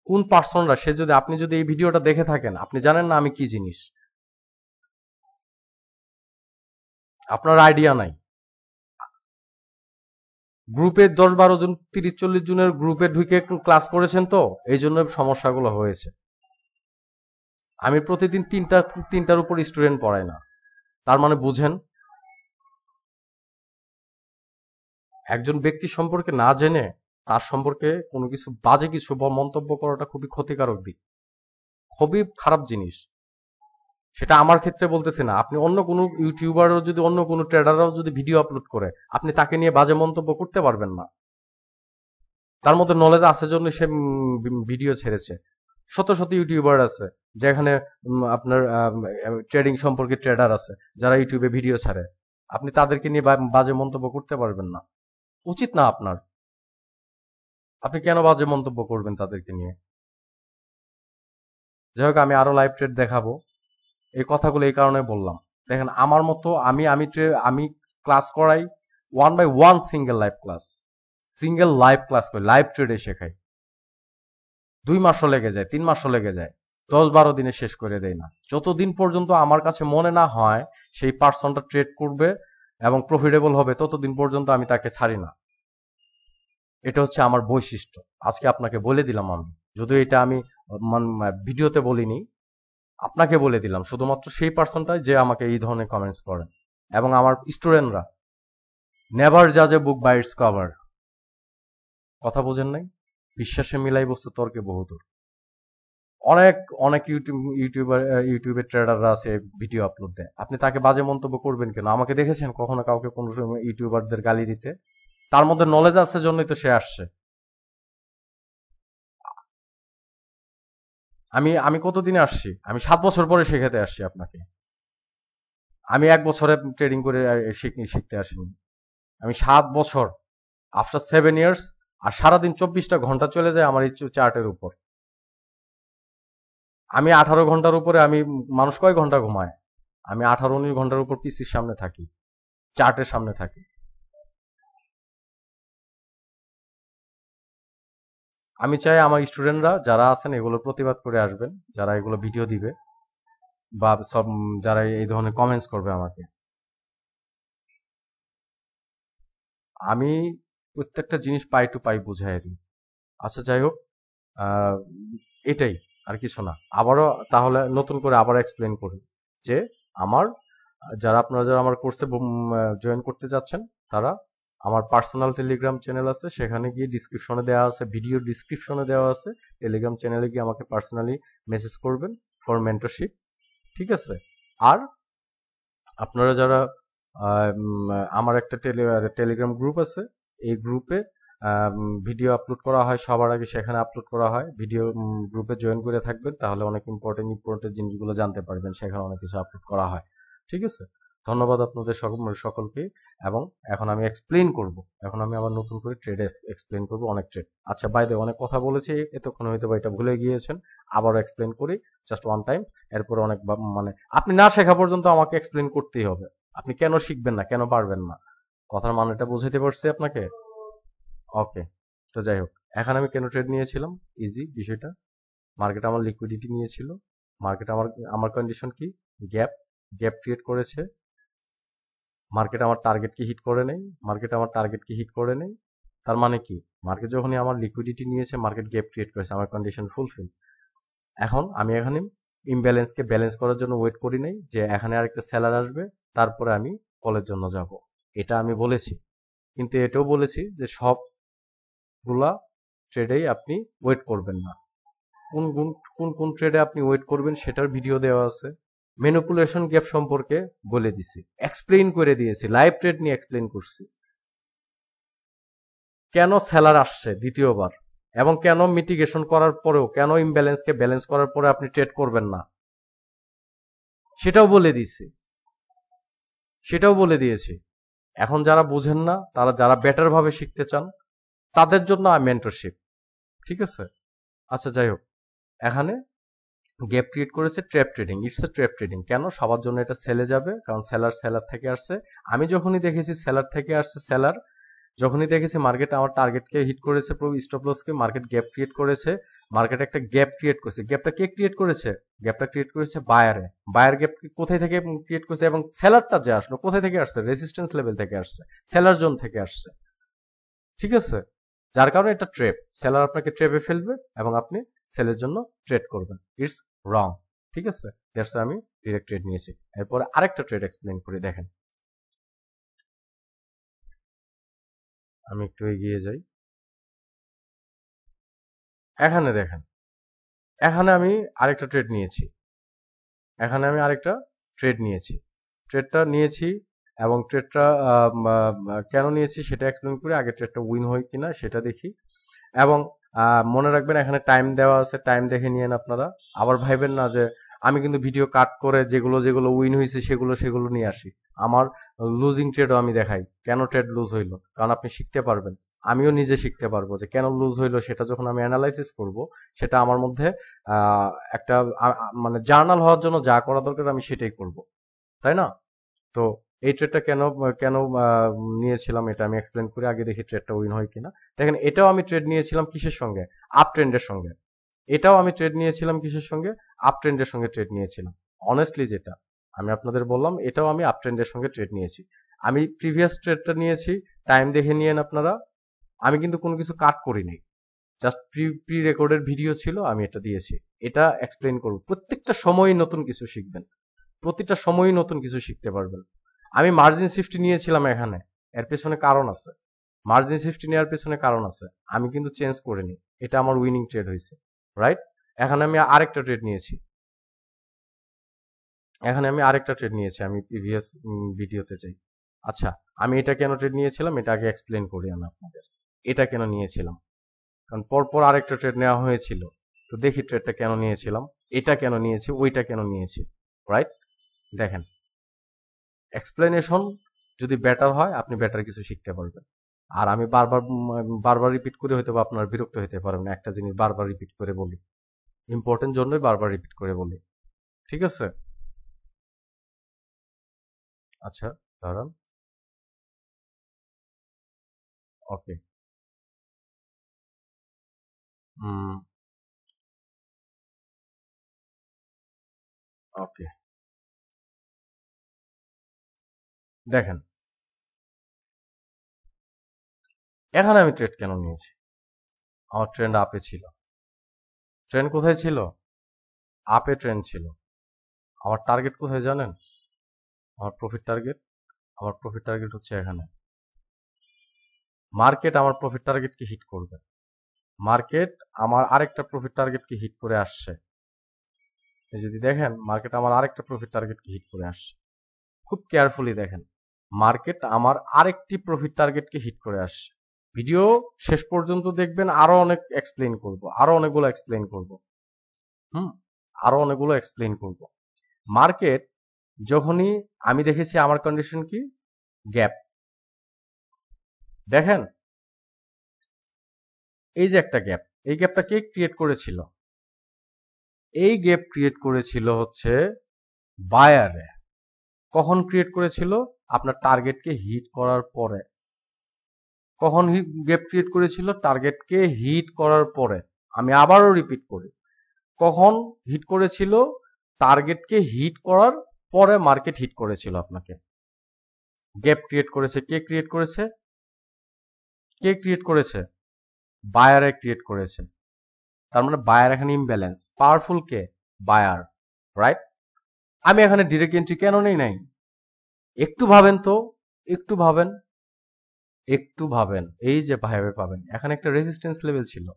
Speaker 1: কোন পার্সনরা, আপনি যদি এই ভিডিওটা দেখে থাকেন, আপনি জানেন না আমি কি জিনিস, আপনার আইডিয়া নাই। গ্রুপে 10-12 জন, 30-40 জনের গ্রুপে ঢুকে ক্লাস করেছেন, তো এই জন্য সমস্যাগুলো হয়েছে। আমি প্রতিদিন তিনটার উপর স্টুডেন্ট পড়াই না, তার মানে বুঝেন, একজন ব্যক্তি সম্পর্কে না জেনে তার সম্পর্কে কোনো কিছু বাজে কিছু মন্তব্য করাটা খুবই ক্ষতিকারক দিক, খুবই খারাপ জিনিস। সেটা আমার ক্ষেত্রে বলতেছি না, আপনি অন্য কোনো ইউটিউবারও যদি, অন্য কোনো ট্রেডাররাও যদি ভিডিও আপলোড করে, আপনি তাকে নিয়ে বাজে মন্তব্য করতে পারবেন না। তার মধ্যে নলেজ আছে জন্য সে ভিডিও ছেড়েছে। শত শত ইউটিউবার আছে যেখানে আপনার ট্রেডিং সম্পর্কে ট্রেডার আছে যারা ইউটিউবে ভিডিও ছাড়ে, আপনি তাদেরকে নিয়ে বাজে মন্তব্য করতে পারবেন না, উচিত না আপনার। আপনি কেন বাজে মন্তব্য করবেন তাদেরকে নিয়ে? যাই হোক, আমি আরো লাইভ ট্রেড দেখাবো। এই কথাগুলো এই কারণে বললাম, দেখেন আমার মতো আমি ক্লাস করাই 1/1 সিঙ্গেল লাইভ ক্লাস করি, লাইভ ট্রেডে শেখাই। 2 মাসও লেগে যায়, 3 মাসও লেগে যায়, 10-12 দিনে শেষ করে দেয় না। যতদিন পর্যন্ত আমার কাছে মনে না হয় সেই পার্সনটা ট্রেড করবে এবং প্রফিটেবল হবে, ততদিন পর্যন্ত আমি তাকে ছাড়ি না। এটা হচ্ছে আমার বৈশিষ্ট্য। আজকে আপনাকে বলে দিলাম আমি, যদিও এটা আমি ভিডিওতে বলিনি, আপনাকে বলে দিলাম, শুধুমাত্র সেই পার্সনটাই যে আমাকে এই ধরনের কমেন্টস করেন। এবং আমার স্টুডেন্টরা, নেভার জাজ এ বুক বাই ইটস কভার। কথা বোঝেন নাই? বিশ্বাসে মিলাই বস্তু তর্কে বহুদূর। অনেক অনেক ইউটিউবে ট্রেডাররা আছে, ভিডিও আপলোড দেয়, আপনি তাকে বাজে মন্তব্য করবেন কেন? আমাকে দেখেছেন কখনো কাউকে কোনো ইউটিউবারদের গালি দিতে? তার মধ্যে নলেজ আছে জন্যই তো সে আসছে। আমি কতদিনে আসছি? আমি 7 বছর পরে শেখাতে আসছি আপনাকে। আমি 1 বছরে ট্রেডিং করে শিখতে আসিনি, আমি 7 বছর, আফটার 7 ইয়ার্স। আর সারাদিন 24টা ঘন্টা চলে যায় আমার এই চার্টের উপর। আমি 18 ঘন্টার উপরে, মানুষ কয় ঘন্টা ঘুমায়? আমি 18-19 ঘন্টার উপর পিসির সামনে থাকি, চার্টের সামনে থাকি। আমি চাই আমার স্টুডেন্টরা যারা আছেন এগুলোর প্রতিবাদ করে আসবেন, যারা এগুলো ভিডিও দিবে বা যারা এই ধরনের কমেন্টস করবে আমাকে। আমি প্রত্যেকটা জিনিস পাই টু পাই বুঝাই দিই। আচ্ছা, যাই হোক, এটাই, আর কিছু না। আবারও তাহলে নতুন করে আবার এক্সপ্লেন করি যে আপনারা যারা আমার কোর্সে জয়েন করতে যাচ্ছেন, তারা আমার পার্সোনাল টেলিগ্রাম চ্যানেল আছে, সেখানে গিয়ে ডিসক্রিপশনে দেওয়া আছে, ভিডিও ডিসক্রিপশনে দেওয়া আছে, টেলিগ্রাম চ্যানেলে গিয়ে আমাকে পার্সোনালি মেসেজ করবেন ফর মেন্টরশিপ, ঠিক আছে? আর আপনারা যারা আমার একটা টেলিগ্রাম গ্রুপ আছে, এই গ্রুপে ভিডিও আপলোড করা হয় সবার আগে সেখানে আপলোড করা হয়। ভিডিও গ্রুপে জয়েন করে থাকবেন, তাহলে অনেক ইম্পর্টেন্ট জিনিসগুলো জানতে পারবেন, সেখানে অনেক কিছু আপলোড করা হয়। ঠিক আছে, ধন্যবাদ আপনাদের সকলকে। এবং এখন আমি এক্সপ্লেইন করব, এখন আমি আবার নতুন করে ট্রেড এক্সপ্লেইন করব, অনেক ট্রেড। আচ্ছা, বাই দ্য অনেক কথা বলেছি এতক্ষণ, হয়তো বা এটা ভুলে গিয়েছেন, আবার এক্সপ্লেইন করি জাস্ট ওয়ান টাইম। এরপরে অনেক মানে আপনি না শেখা পর্যন্ত আমাকে এক্সপ্লেইন করতেই হবে। আপনি কেন শিখবেন না, কেন পারবেন না, কথার মানেটা বুঝাইতে পারছি আপনাকে? ওকে, তো যাই হোক, এখন আমি কেন ট্রেড নিয়েছিলাম, ইজি বিষয়টা। মার্কেট আমার লিকুইডিটি নিয়েছিল, মার্কেট আমার কন্ডিশন কি, গ্যাপ ক্রিয়েট করেছে, মার্কেট আমার টার্গেটকে হিট করে নেই, তার মানে কি, মার্কেট যখনই আমার লিকুইডিটি নিয়েছে, মার্কেট গ্যাপ ক্রিয়েট করেছে, আমার কন্ডিশন ফুলফিল। এখন আমি এখানে ইমব্যালেন্সকে ব্যালেন্স করার জন্য ওয়েট করি নাই যে এখানে আরেকটা সেলার আসবে তারপরে আমি কলের জন্য যাব, এটা আমি বলেছি। কিন্তু এটাও বলেছি যে সবগুলা ট্রেডেই আপনি ওয়েট করবেন না, কোন ট্রেডে আপনি ওয়েট করবেন সেটার ভিডিও দেওয়া আছে। ম্যানিপুলেশন গ্যাপ সম্পর্কে বলে দিছি, এক্সপ্লেইন করে দিয়েছি, লাইভ ট্রেড নিয়ে এক্সপ্লেইন করছি, কেন সেলার আসছে দ্বিতীয়বার, এবং কেন মিটিগেশন করার পরেও কেন ইমব্যালেন্সকে ব্যালেন্স করার পরে আপনি ট্রেড করবেন না, সেটাও বলে দিয়েছি। এখন যারা বুঝেন না, যারা বেটার ভাবে শিখতে চান, তাদের জন্য মেন্টরশিপ। ঠিক আছে, আচ্ছা যাই হোক, এখানে গ্যাপ ক্রিয়েট করেছে trap trading, it's a trap trading. কেন? সবার জন্য এটা সেলে যাবে, কারণ সেলার থেকে আসছে। আমি যখনই দেখেছি সেলার থেকে আসছে, যখনই দেখেছি মার্কেট আমার টার্গেটকে হিট করেছে, স্টপ লসকে, মার্কেট গ্যাপ ক্রিয়েট করেছে, মার্কেট একটা গ্যাপ ক্রিয়েট করেছে। গ্যাপটা কে ক্রিয়েট করেছে? গ্যাপটা ক্রিয়েট করেছে বায়ার গ্যাপ কোথায় থেকে ক্রিয়েট করেছে, এবং সেলারটা যে আসলো কোথায় থেকে আসছে? রেজিস্ট্যান্স লেভেল থেকে আসছে, সেলার জোন থেকে আসছে। ঠিক আছে, যার কারণে এটা ট্রেপ, সেলার আপনাকে ট্রেপে ফেলবে এবং আপনি সেলের জন্য ট্রেড করবেন, ইটস রং। ঠিক আছে, দ্যাটস আমি ডিরেক্ট ট্রেড নিয়েছি। এরপরে আরেকটা ট্রেড এক্সপ্লেইন করে দেখেন, আমি একটু এগিয়ে যাই। এখানে দেখেন, এখানে আমি আরেকটা ট্রেড নিয়েছি, ট্রেডটা নিয়েছি এবং ট্রেডটা কেন নিয়েছি সেটা এক্সপ্লেইন করে আগে ট্রেডটা উইন হয় কিনা সেটা দেখি। এবং মনে রাখবেন এখানে টাইম দেওয়া আছে, টাইম দেখে নিয়েন আপনারা। আবার ভাইবেন না যে আমি কিন্তু ভিডিও কাট করে যেগুলো উইন হয়েছে সেগুলো নিয়ে আসি। আমার লুজিং ট্রেডও আমি দেখাই, কেন ট্রেড লুজ হইলো, কারণ আপনি শিখতে পারবেন, আমিও নিজে শিখতে পারবো যে কেন লুজ হইলো। সেটা যখন আমি অ্যানালাইসিস করব, সেটা আমার মধ্যে একটা মানে জার্নাল হওয়ার জন্য যা করা দরকার আমি সেটাই করব, তাই না? তো এই ট্রেডটা কেন কেন নিয়েছিলাম এটা আমি এক্সপ্লেন করি, আগে দেখি ট্রেডটা উইন হয় কিনা। দেখেন, এটাও আমি ট্রেড নিয়েছিলাম কিসের সঙ্গে? আপ ট্রেন্ডের সঙ্গে। এটাও আমি ট্রেড নিয়েছিলাম কিসের সঙ্গে? আপ ট্রেন্ডের সঙ্গে ট্রেড নিয়েছিলাম। অনেস্টলি যেটা আমি আপনাদের বললাম, এটাও আমি আপ ট্রেন্ডের সঙ্গে ট্রেড নিয়েছি। আমি প্রিভিয়াস ট্রেডটা নিয়েছি, টাইম দেখে নিয়েন আপনারা। আমি কিন্তু কোনো কিছু কাট করি নাই, জাস্ট প্রি রেকর্ডের ভিডিও ছিল, আমি এটা দিয়েছি। এটা এক্সপ্লেন করব, প্রত্যেকটা সময়ই নতুন কিছু শিখবেন, প্রতিটা সময়ই নতুন কিছু শিখতে পারবেন। আমি মার্জিন সিফটি নিয়েছিলাম এখানে, এর পেছনে কারণ আছে। মার্জিন সিফটি নেওয়ার পেছনে কারণ আছে, আমি কিন্তু চেঞ্জ করিনি, এটা আমার উইনিং ট্রেড হয়েছে, রাইট? এখানে আমি আরেকটা ট্রেড নিয়েছি, আমি প্রিভিয়াস ভিডিওতে যাই। আচ্ছা, আমি এটা কেন ট্রেড নিয়েছিলাম এটা আগে এক্সপ্লেন করি আমি আপনাদের। এটা কেন নিয়েছিলাম, কারণ পরপর আরেকটা ট্রেড নেওয়া হয়েছিল, তো দেখি ট্রেডটা কেন নিয়েছিলাম, এটা কেন নিয়েছি, ওইটা কেন নিয়েছি, রাইট? দেখেন, এক্সপ্লেনেশন যদি বেটার হয় আপনি বেটার কিছু শিখতে পারবেন। আর আমি বারবার রিপিট করে হয়তো আপনার বিরক্ত হতে পারবেন, একটা জিনিস বারবার রিপিট করে বলি, ইম্পর্টেন্ট জন্যই বারবার রিপিট করে বলি। ঠিক আছে, আচ্ছা দাঁড়ান, ওকে, ওকে, দেখেন এখানে আমি ট্রেড কেন নিয়েছি? আমার ট্রেন্ড আপে ছিল। ট্রেন্ড কোথায় ছিল? আপে ট্রেন্ড ছিল। আমার টার্গেট কোথায় জানেন? আমার প্রফিট টার্গেট হচ্ছে এখানে। মার্কেট আমার প্রফিট টার্গেটকে হিট করবে, মার্কেট আমার আরেকটা প্রফিট টার্গেটকে হিট করে আসছে। যদি দেখেন, মার্কেট আমার আরেকটা প্রফিট টার্গেটকে হিট করে আসছে, খুব কেয়ারফুলি দেখেন, মার্কেট আমার আরেকটি প্রফিট টার্গেটকে হিট করে আসছে। ভিডিও শেষ পর্যন্ত দেখবেন, আরো অনেক এক্সপ্লেইন করব, আরো অনেকগুলো এক্সপ্লেইন করব। আরো অনেকগুলো এক্সপ্লেইন করব। মার্কেট যখনই আমি দেখেছি, আমার কন্ডিশন কি, গ্যাপ। দেখেন এই যে একটা গ্যাপ, এই গ্যাপটা কে ক্রিয়েট করেছিল? এই গ্যাপ ক্রিয়েট করেছিল হচ্ছে বায়ারে। কখন ক্রিয়েট করেছিল? আপনার টার্গেটকে হিট করার পরে। কখন গ্যাপ ক্রিয়েট করেছিল? টার্গেটকে হিট করার পরে। আমি আবারও রিপিট করি, কখন হিট করেছিল? টার্গেটকে হিট করার পরে মার্কেট হিট করেছিল আপনাকে। গ্যাপ ক্রিয়েট করেছে কে? ক্রিয়েট করেছে কে? ক্রিয়েট করেছে বায়ারে ক্রিয়েট করেছে। তার মানে বায়ার এখানে ইমব্যালেন্স। পাওয়ারফুল কে? Buyer, right? আমি এখানে ডিরেক্ট এন্ট্রি কেন নেই নাই? একটু ভাবেন তো, একটু ভাবেন, একটু ভাবেন। এই যে ভাবে পাবেন, এখানে একটা রেজিস্ট্যান্স লেভেল ছিল।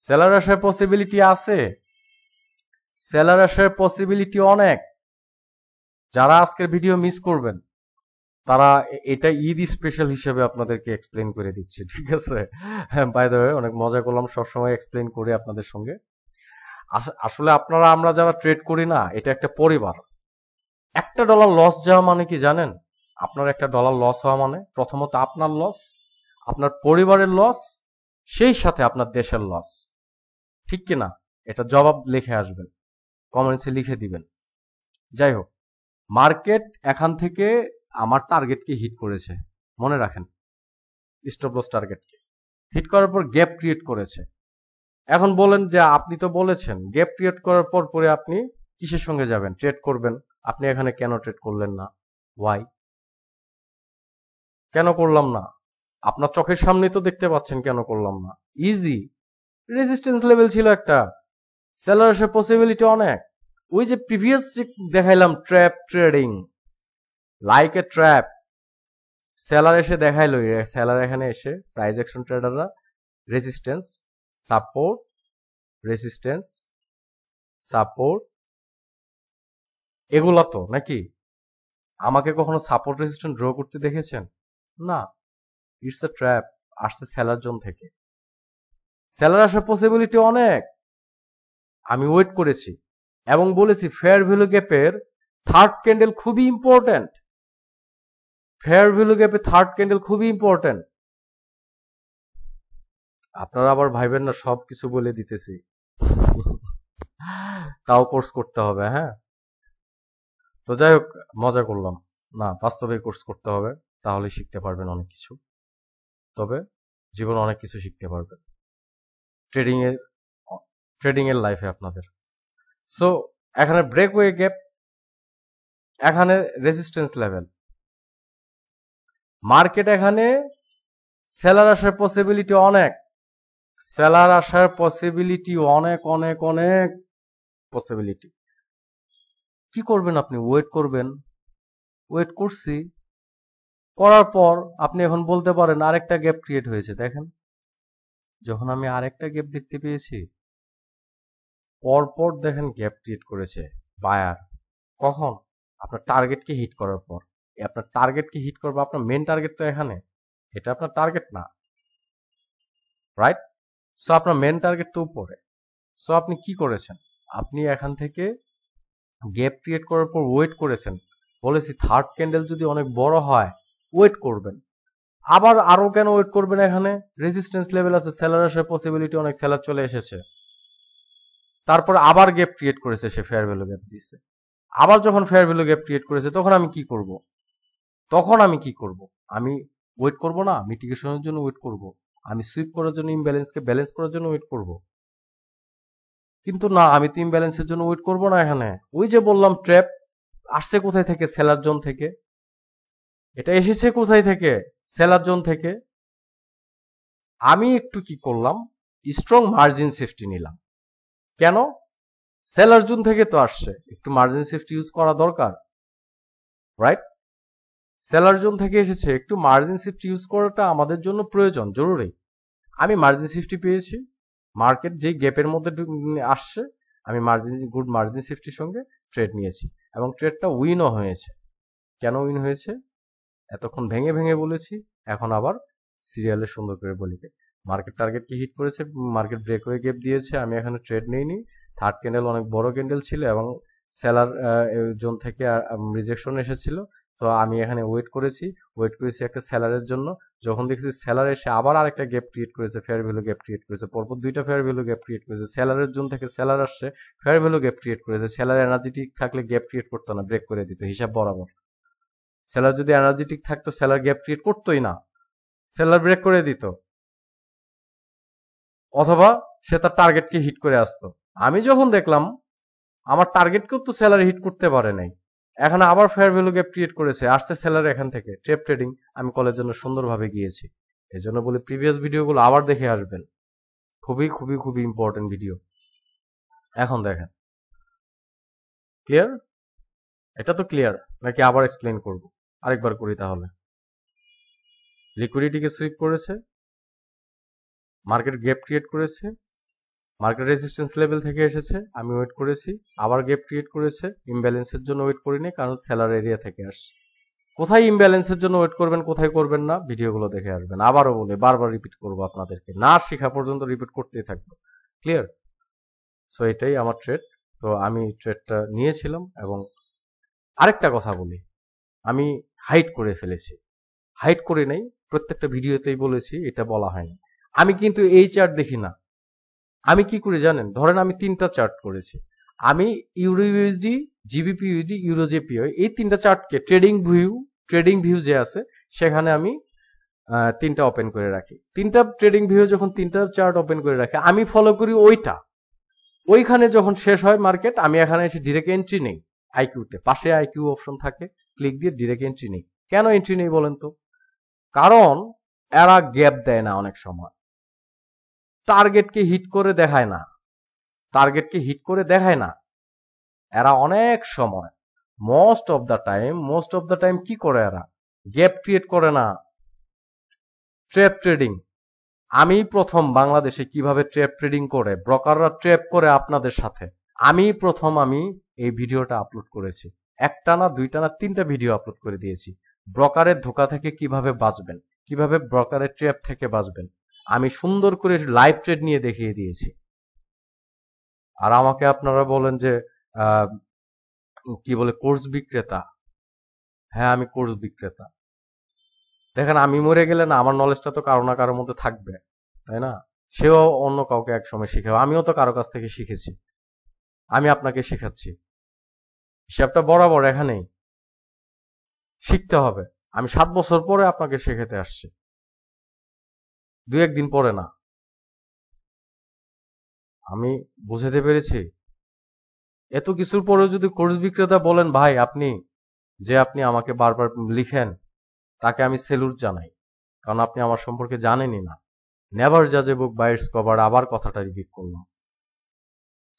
Speaker 1: সেলার আসার পসিবিলিটি আছে, সেলার আসার পসিবিলিটি অনেক। যারা আজকের ভিডিও মিস করবেন তারা এটা ঈদ স্পেশাল হিসেবে আপনাদেরকে এক্সপ্লেন করে দিচ্ছে, ঠিক আছে? হ্যাঁ, বাই দ্য ওয়ে, অনেক মজা করলাম, সবসময় এক্সপ্লেন করি আপনাদের সঙ্গে। আসলে আপনারা, আমরা যারা ট্রেড করি না, এটা একটা পরিবার। $1 লস যাওয়া মানে কি জানেন? আপনার $1 লস হওয়া মানে প্রথমত আপনার লস, আপনার পরিবারের লস, সেই সাথে আপনার দেশের লস, ঠিক কিনা? এটা জবাব লিখে আসবেন, কমেন্টসে লিখে দিবেন। যাই হোক, মার্কেট এখান থেকে আমার টার্গেটকে হিট করেছে, মনে রাখেন, স্টপ লস টার্গেটকে হিট করার পর গ্যাপ ক্রিয়েট করেছে। এখন বলেন যে আপনি তো বলেছেন গ্যাপ ক্রিয়েট করার পর পরে আপনি কিসের সঙ্গে যাবেন, ট্রেড করবেন? আপনি এখানে কেন ট্রেড করলেন না? ওয়াই? কেন করলাম না? আপনার চোখের সামনেই তো দেখতে পাচ্ছেন কেন করলাম না। ইজি, রেজিস্ট্যান্স লেভেল ছিল একটা, সেলার আসার পসিবিলিটি অনেক। ওই যে প্রিভিয়াস যে দেখাইলাম, trap trading, like a trap, seller এসে দেখাইলো, সেলার এখানে এসে প্রাইস অ্যাকশন ট্রেডাররা রেজিস্ট্যান্স, সাপোর্ট, রেজিস্ট্যান্স, সাপোর্ট, এগুলা তো নাকি আমাকে কখনো সাপোর্ট রেজিস্ট্যান্স ড্র করতে দেখেছেন? না, ইটস এ ট্র্যাপ, আসছে সেলার জোন থেকে। সেলার আসার পসিবিলিটি অনেক। আমি ওয়েট করেছি এবং বলেছি ফেয়ার ভ্যালু গ্যাপের থার্ড ক্যান্ডেল খুবই ইম্পর্টেন্ট। ফেয়ার ভ্যালু গ্যাপে থার্ড ক্যান্ডেল খুবই ইম্পর্টেন্ট। আপনারা আবার ভাইবেন না সব কিছু বলে দিতেছি, তাও কোর্স করতে হবে। হ্যাঁ, তো যাই হোক, মজা করলাম না, বাস্তবে কোর্স করতে হবে, তাহলে শিখতে পারবেন অনেক কিছু। তবে জীবনে অনেক কিছু শিখতে পারবেন ট্রেডিং এর লাইফে আপনাদের। সো এখানে ব্রেকওয়ে গ্যাপ, এখানে রেজিস্ট্যান্স লেভেল। মার্কেট এখানে সেলার আসার পসিবিলিটি অনেক, সেলার আসার পসিবিলিটি অনেক অনেক অনেক পসিবিলিটি। কি করবেন আপনি? ওয়েট করবেন। ওয়েট করছি, করার পর আপনি এখন বলতে পারেন আরেকটা গ্যাপ ক্রিয়েট হয়েছে। দেখেন, যখন আমি আরেকটা গ্যাপ দেখতে পেয়েছি, পরপর দেখেন গ্যাপ ক্রিয়েট করেছে বায়ার। কখন? আপনার টার্গেটকে হিট করার পর। আপনার টার্গেটকে হিট করবে, আপনার মেন টার্গেট তো এখানে, এটা আপনার টার্গেট না, রাইট? সো আপনার মেন টার্গেট তো উপরে। সো আপনি কি করেছেন? আপনি এখান থেকে গ্যাপ ক্রিয়েট করার পর ওয়েট করেছেন। বলেছি থার্ড ক্যান্ডেল যদি অনেক বড় হয় ওয়েট করবেন। আবার আরো কেন ওয়েট করবেন? এখানে রেজিস্ট্যান্স লেভেল আছে, সেলার আসার পসিবিলিটি অনেক, সেলার চলে এসেছে। তারপর আবার গ্যাপ ক্রিয়েট করেছে, সে ফেয়ার ভ্যালু গ্যাপ দিচ্ছে। আবার যখন ফেয়ার ভ্যালু গ্যাপ ক্রিয়েট করেছে, তখন আমি কি করব? আমি ওয়েট করব না, মিটিগেশনের জন্য ওয়েট করব, আমি সুইপ করার জন্য ইমব্যালেন্সকে ব্যালেন্স করার জন্য ওয়েট করব। কিন্তু না, আমি তো ইমব্যালেন্সের জন্য ওয়েট করব না। এখানে ওই যে বললাম ট্র্যাপ আসছে কোথায় থেকে? সেলার জোন থেকে। এটা এসেছে কোথায় থেকে? সেলার জোন থেকে। আমি একটু কি করলাম, স্ট্রং মার্জিন সেফটি নিলাম। কেন? সেলার জোন থেকে তো আসছে, একটু মার্জিন সেফটি ইউজ করা দরকার, রাইট? সেলার জোন থেকে এসেছে, একটু মার্জিন সেফটি ইউজ করাটা আমাদের জন্য প্রয়োজন, জরুরি। আমি মার্জিন সেফটি পেয়েছি, মার্কেট যেই গ্যাপের মধ্যে আসছে, আমি গুড মার্জিন সেফটির সঙ্গে ট্রেড নিয়েছি এবং ট্রেডটা উইনও হয়েছে। কেন উইন হয়েছে? এতক্ষণ ভেঙে ভেঙে বলেছি, এখন আবার সিরিয়ালে সুন্দর করে বলি। মার্কেট টার্গেট কি হিট করেছে, মার্কেট ব্রেক হয়ে গ্যাপ দিয়েছে, আমি এখানে ট্রেড নিইনি। থার্ড ক্যান্ডেল অনেক বড় ক্যান্ডেল ছিল এবং সেলার জোন থেকে রিজেকশন এসেছিল। তো আমি এখানে ওয়েট করেছি একটা সেলারের জন্য। যখন দেখছি সেলার এসে আবার আরেকটা গ্যাপ ক্রিয়েট করেছে, ফেয়ার ভ্যালু গ্যাপ ক্রিয়েট করেছে, পরপর দুইটা ফেয়ার ভ্যালু গ্যাপ ক্রিয়েট করেছে। সেলারের জোন থেকে সেলার আসছে, ফেয়ার ভ্যালু গ্যাপ ক্রিয়েট করেছে। সেলার এনার্জেটিক থাকলে গ্যাপ ক্রিয়েট করতো না, ব্রেক করে দিত হিসাব বরাবর। সেলার যদি এনার্জেটিক থাকতো সেলার গ্যাপ ক্রিয়েট করতোই না, সেলার ব্রেক করে দিত, অথবা সে তার টার্গেটকে হিট করে আসতো। আমি যখন দেখলাম আমার টার্গেটকেও তো সেলার হিট করতে পারে নাই, এখানে আবার ফেয়ার ভ্যালু গ্যাপ ক্রিয়েট করেছে, আসছে সেলার এখান থেকে, ট্রেপ ট্রেডিং আমি কলের জন্য সুন্দরভাবে গিয়েছি। এই জন্য বলি প্রিভিয়াস ভিডিওগুলো আবার দেখে আসবেন, খুবই খুবই খুবই ইম্পর্টেন্ট ভিডিও। এখন দেখেন, ক্লিয়ার? এটা তো ক্লিয়ার নাকি আবার এক্সপ্লেন করব? আরেকবার করি তাহলে। লিকুইডিটিকে সুইপ করেছে, মার্কেট গ্যাপ ক্রিয়েট করেছে, মার্কেট রেজিস্ট্যান্স লেভেল থেকে এসেছে, আমি ওয়েট করেছি, আবার গ্যাপ ক্রিয়েট করেছে, ইমব্যালেন্সের জন্য ওয়েট করিনি কারণ সেলার এরিয়া থেকে আসছে। কোথায় ইমব্যালেন্সের জন্য ওয়েট করবেন, কোথায় করবেন না, ভিডিওগুলো দেখে আসবেন। আবারও বলে বারবার রিপিট করবো আপনাদেরকে, না শেখা পর্যন্ত রিপিট করতেই থাকবো। ক্লিয়ার? সো এটাই আমার ট্রেড। তো আমি ট্রেডটা নিয়েছিলাম। এবং আরেকটা কথা বলি, আমি হাইড করে ফেলেছি। হাইড করে নাই, প্রত্যেকটা ভিডিওতেই বলেছি, এটা বলা হয়নি। আমি কিন্তু এই চার্ট দেখি না। আমি কি করে জানেন? ধরেন আমি 3টা চার্ট করেছি, আমি euro USD, GBP USD, euro JPY, এই 3টা চার্টকে ট্রেডিং ভিউ যে আছে সেখানে আমি 3টা ওপেন করে রাখি। 3টা ট্রেডিং ভিউ যখন 3টা চার্ট ওপেন করে রাখি, আমি ফলো করি ওইখানে যখন শেষ হয় মার্কেট, আমি এখানে এসে ডিরেক্ট এন্ট্রি নেই। আইকিউতে পাশে আইকিউ অপশন থাকে, ক্লিক দিয়ে ডিরেক্ট এন্ট্রি নেই। কেন এন্ট্রি নেই বলেন তো? কারণ এরা গ্যাপ দেয় না, অনেক সময় টার্গেটকে হিট করে দেখায় না, এরা অনেক সময় মোস্ট অফ দ্য টাইম কি করে, এরা গ্যাপ ক্রিয়েট করে না। ট্র্যাপ ট্রেডিং, আমি প্রথম বাংলাদেশে কিভাবে ট্র্যাপ ট্রেডিং করে, ব্রোকাররা ট্র্যাপ করে আপনাদের সাথে, আমি এই ভিডিওটা আপলোড করেছি। একটা না, দুইটা না, 3টা ভিডিও আপলোড করে দিয়েছি। ব্রোকারের ধোকা থেকে কিভাবে বাঁচবেন, কিভাবে ব্রোকারের ট্র্যাপ থেকে বাঁচবেন, আমি সুন্দর করে লাইভ ট্রেড নিয়ে দেখিয়ে দিয়েছি। আর আমাকে আপনারা বলেন যে কি বলে, কোর্স বিক্রেতা। হ্যাঁ, আমি কোর্স বিক্রেতা। দেখেন, আমি মরে গেলে না, আমার নলেজটা তো কারো না কারোর মধ্যে থাকবে, তাই না? সেও অন্য কাউকে এক সময় শিখাবে, আমিও তো কারো কাছ থেকে শিখেছি, আমি আপনাকে শেখাচ্ছি। হিসাবটা বরাবর এখানেই, শিখতে হবে। আমি 7 বছর পরে আপনাকে শেখাতে আসছি, 2-1 দিন পরে না। আমি বুঝাতে পেরেছি? এত কিছুর পরেও যদি কোর্স বিক্রেতা বলেন, ভাই আপনি আমাকে বারবার লিখেন, তাকে আমি সেলুট জানাই, কারণ আপনি আমার সম্পর্কে জানেনই না। নেভার জাজ এ বুক বাই ইটস কভার, আবার কথাটা রিপিট করলাম।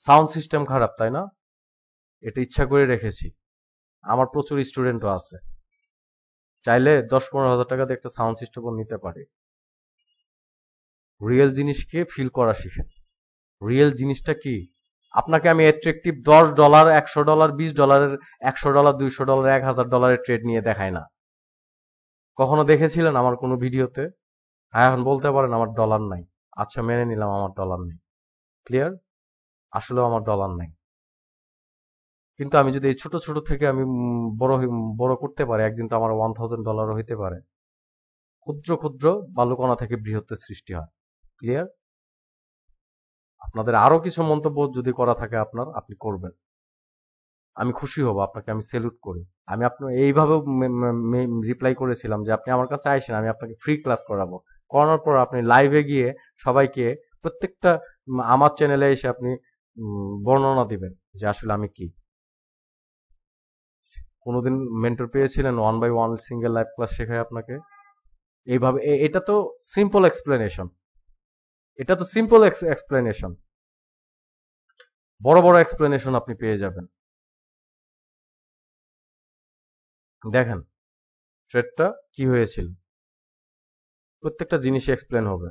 Speaker 1: সাউন্ড সিস্টেম খারাপ, তাই না? এটা ইচ্ছা করে রেখেছি। আমার প্রচুর স্টুডেন্টও আছে, চাইলে 10-15 হাজার টাকা দিয়ে একটা সাউন্ড সিস্টেম নিতে পারে। রিয়েল জিনিসকে ফিল করা শিখেন। রিয়েল জিনিসটা কি? আপনাকে আমি অ্যাট্রাকটিভ $10, $100, $20, $100, $200, $1000 ট্রেড নিয়ে দেখাই না। কখনো দেখেছিলেন আমার কোনো ভিডিওতে? হ্যাঁ, এখন বলতে পারেন আমার ডলার নাই। আচ্ছা, মেনে নিলাম আমার ডলার নেই। ক্লিয়ার? আসলেও আমার ডলার নাই। কিন্তু আমি যদি এই ছোট ছোট থেকে আমি বড় করতে পারি, একদিন তো আমার $1000 হইতে পারে। ক্ষুদ্র ক্ষুদ্র বালুকণা থেকে বৃহত্তের সৃষ্টি হয়। ক্লিয়ার? আপনাদের আরো কিছু মন্তব্য যদি করা থাকে আপনি করবেন, আমি খুশি হব, আপনাকে আমি সেলুট করি। আমি আপনার এইভাবে রিপ্লাই করেছিলাম যে আপনি আমার কাছে আইসেন, আমি আপনাকে ফ্রি ক্লাস করাবো। করানোর পর আপনি লাইভে গিয়ে সবাইকে, প্রত্যেকটা আমার চ্যানেলে এসে আপনি বর্ণনা দিবেন যে আসলে আমি কি। কোনোদিন মেন্টর পেয়েছিলেন 1 by 1 সিঙ্গেল লাইভ ক্লাস শেখায় আপনাকে এইভাবে? এটা তো সিম্পল এক্সপ্লেনেশন, বড় বড় এক্সপ্লেনেশন আপনি পেয়ে যাবেন। দেখেন ট্রেডটা কি হয়েছিল, প্রত্যেকটা জিনিসই এক্সপ্লেন হবে।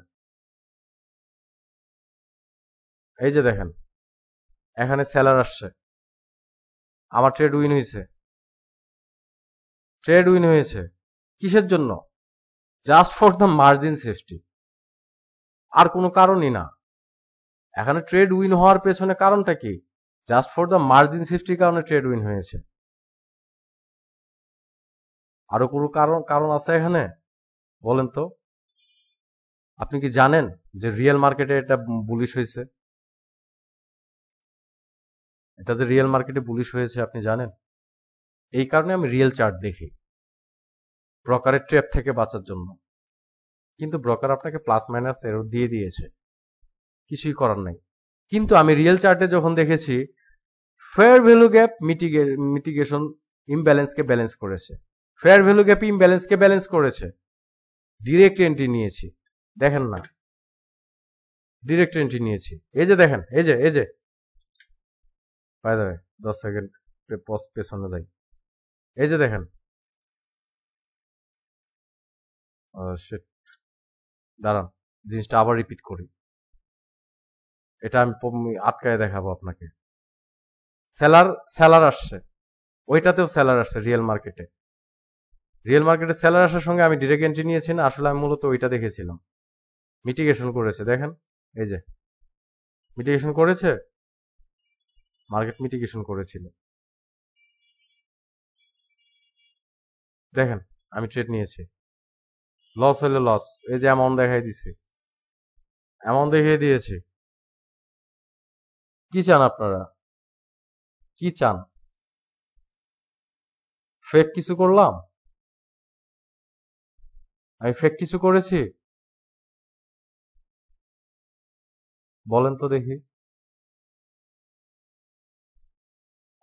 Speaker 1: এই যে দেখেন, এখানে সেলার আসছে, আমার ট্রেড উইন হয়েছে। কিসের জন্য? Just for the margin safety, আর কোনো কারণই না। এখানে ট্রেড উইন হওয়ার পেছনে কারণটা কি? জাস্ট ফর দ্য মার্জিন সেফটির কারণে ট্রেড উইন হয়েছে। আরো কোনো কারণ আছে এখানে? বলেন তো। আপনি কি জানেন যে রিয়েল মার্কেটে এটা বুলিশ হয়েছে? এটা যে রিয়েল মার্কেটে বুলিশ হয়েছে আপনি জানেন? এই কারণে আমি রিয়েল চার্ট দেখি, ব্রোকারের ট্র্যাপ থেকে বাঁচার জন্য। কিন্তু ব্রোকার আপনাকে প্লাস মাইনাস এরর দিয়ে দিয়েছে, কিছুই করার নাই। কিন্তু আমি রিয়েল চার্টে যখন দেখেছি ফেয়ার ভ্যালু গ্যাপ মিটিগেশন ইমব্যালেন্সকে ব্যালেন্স করেছে, ফেয়ার ভ্যালু গ্যাপ ইমব্যালেন্সকে ব্যালেন্স করেছে, ডিরেক্ট এন্ট্রি নিয়েছি। দেখেন না, ডিরেক্ট এন্ট্রি নিয়েছি। এই যে দেখেন, এই যে by the way 10 second post পেছনে দেয়। এই যে দেখেন, দাঁড়ান জিনিসটা আবার রিপিট করি, এটা আমি আটকায় দেখাবো আপনাকে। সেলার আসছে, ওইটাতেও সেলার আসছে রিয়েল মার্কেটে। রিয়েল মার্কেটে সেলার আসার সঙ্গে আমি ডিরেক্ট এন্ট্রি নিয়েছি না, আসলে আমি মূলত ওইটা দেখেছিলাম। মিটিগেশন করেছে, দেখেন এই যে মিটিগেশন করেছে, মার্কেট মিটিগেশন করেছিল। দেখেন আমি ট্রেড নিয়েছি, লস হলে লস, এই যে অ্যামাউন্ট দেখাই দিছি, অ্যামাউন্ট দেখিয়ে দিয়েছি। কি চান আপনারা? কি চান? ফেক কিছু করলাম? আমি ফেক কিছু করেছি? বলেন তো দেখি,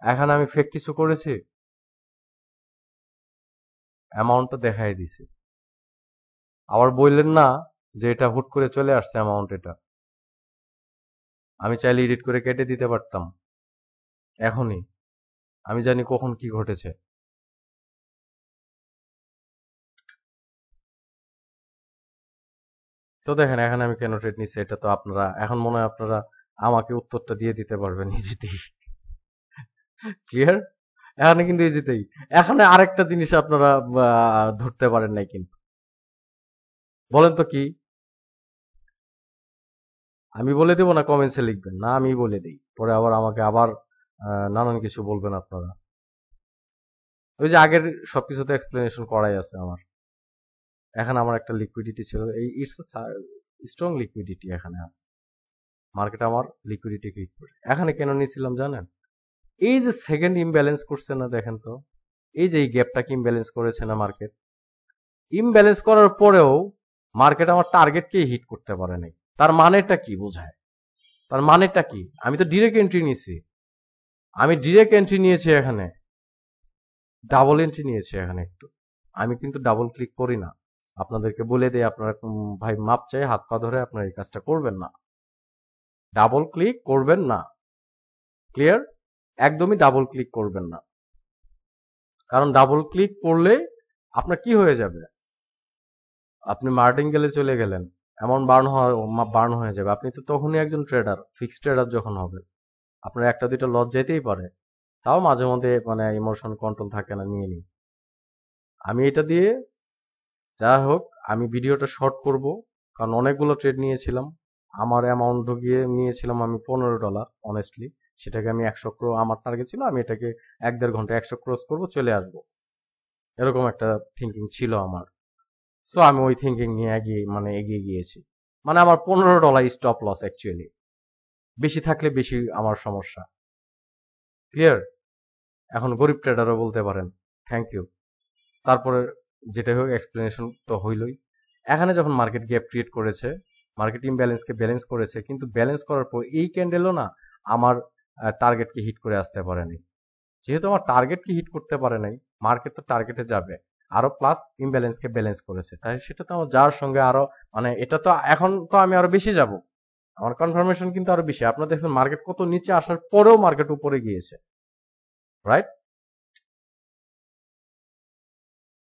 Speaker 1: এখানে আমি ফেক কিছু করেছি? অ্যামাউন্টটা দেখাই দিছি। আবার বললেন না যে এটা হুট করে চলে আসছে অ্যামাউন্ট, এটা আমি চাইলে এডিট করে কেটে দিতে পারতাম এখনই। আমি জানি কখন কি ঘটেছে। তো দেখেন এখানে আমি কেন ট্রেড নিচ্ছি, এটা তো আপনারা এখন মনে হয় আপনারা আমাকে উত্তরটা দিয়ে দিতে পারবেন ইজিতেই। ক্লিয়ার? এখানে কিন্তু ইজিতেই। এখানে আরেকটা জিনিস আপনারা ধরতে পারেন নাই কিন্তু। বলেন তো কি? আমি বলে দেবো না কমেন্টসে লিখবেন? না আমি বলে দিই, পরে আবার আমাকে আবার নানান কিছু বলবেন আপনারা। ওই যে আগের সবকিছুতে এক্সপ্লেনেশন করাই আছে আমার। এখানে আমার একটা লিকুইডিটি ছিল, এই ইটস স্ট্রং লিকুইডিটি এখানে আছে, মার্কেট আমার লিকুইডিটি ক্লিক করে। এখানে কেন নিয়েছিলাম জানেন? এই যে সেকেন্ড ইমব্যালেন্স করছে না, দেখেন তো এই যে এই গ্যাপটাকে ইমব্যালেন্স করেছে না মার্কেট, ইমব্যালেন্স করার পরেও মার্কেট আমার টার্গেটকে হিট করতে পারে নাই। তার মানেটা কি বোঝায়? তার মানেটা কি? আমি তো ডিরেক্ট এন্ট্রি নিয়েছি, আমি ডিরেক্ট এন্ট্রি নিয়েছি, এখানে ডাবল এন্ট্রি নিয়েছি। এখানে একটু আমি কিন্তু ডাবল ক্লিক করি না, আপনাদেরকে বলে দেই। আপনারা ভাই মাপ চাই, হাত পা ধরে আপনারা এই কাজটা করবেন না, ডাবল ক্লিক করবেন না। ক্লিয়ার? একদমই ডাবল ক্লিক করবেন না, কারণ ডাবল ক্লিক করলে আপনার কি হয়ে যাবে? আপনি মার্টিঙ্গেলে চলে গেলেন, এমন বার্ন হয়ে যাবে। আপনি তো তখনই একজন ট্রেডার, ফিক্সড ট্রেডার যখন হবেন, আপনার একটা দুইটা লস যেতেই পারে, তাও মাঝে মধ্যে মানে ইমোশন কন্ট্রোল থাকে না, নিয়ে নিই। আমি এটা দিয়ে যা হোক আমি ভিডিওটা শর্ট করব, কারণ অনেকগুলো ট্রেড নিয়েছিলাম। আমার অ্যামাউন্ট ঢুকিয়ে নিয়েছিলাম আমি $15, অনেস্টলি সেটাকে আমি 100 আমার টার্গেট ছিল, আমি এটাকে 1-1.5 ঘন্টা 100 ক্রস করবো, চলে আসবো, এরকম একটা থিঙ্কিং ছিল আমার। সো আমি ওই থিঙ্কিং নিয়ে এগিয়ে গিয়েছি। মানে আমার $15 স্টপ লস অ্যাকচুয়ালি, বেশি থাকলে বেশি আমার সমস্যা। ক্লিয়ার? এখন গরিব ট্রেডারও বলতে পারেন থ্যাংক ইউ। তারপরে যেটা হোক এক্সপ্লেনেশন তো হইলই। এখানে যখন মার্কেট গ্যাপ ক্রিয়েট করেছে, মার্কেট ইমব্যালেন্সকে ব্যালেন্স করেছে, কিন্তু ব্যালেন্স করার পর এই ক্যান্ডেলও না আমার টার্গেটকে হিট করে আসতে পারেনি। যেহেতু আমার টার্গেটকে হিট করতে পারে নাই, মার্কেট তো টার্গেটে যাবে, আরো প্লাস ইমব্যালেন্সকে ব্যালেন্স করেছে, তাই সেটা তো আমার যাওয়ার সঙ্গে আরো মানে এটা তো এখন তো আমি আরো বেশি যাব, আমার কনফার্মেশন কিন্তু আরো বেশি। আপনারা দেখছেন মার্কেট কত নিচে আসার পরেও মার্কেট উপরে গিয়েছে, রাইট?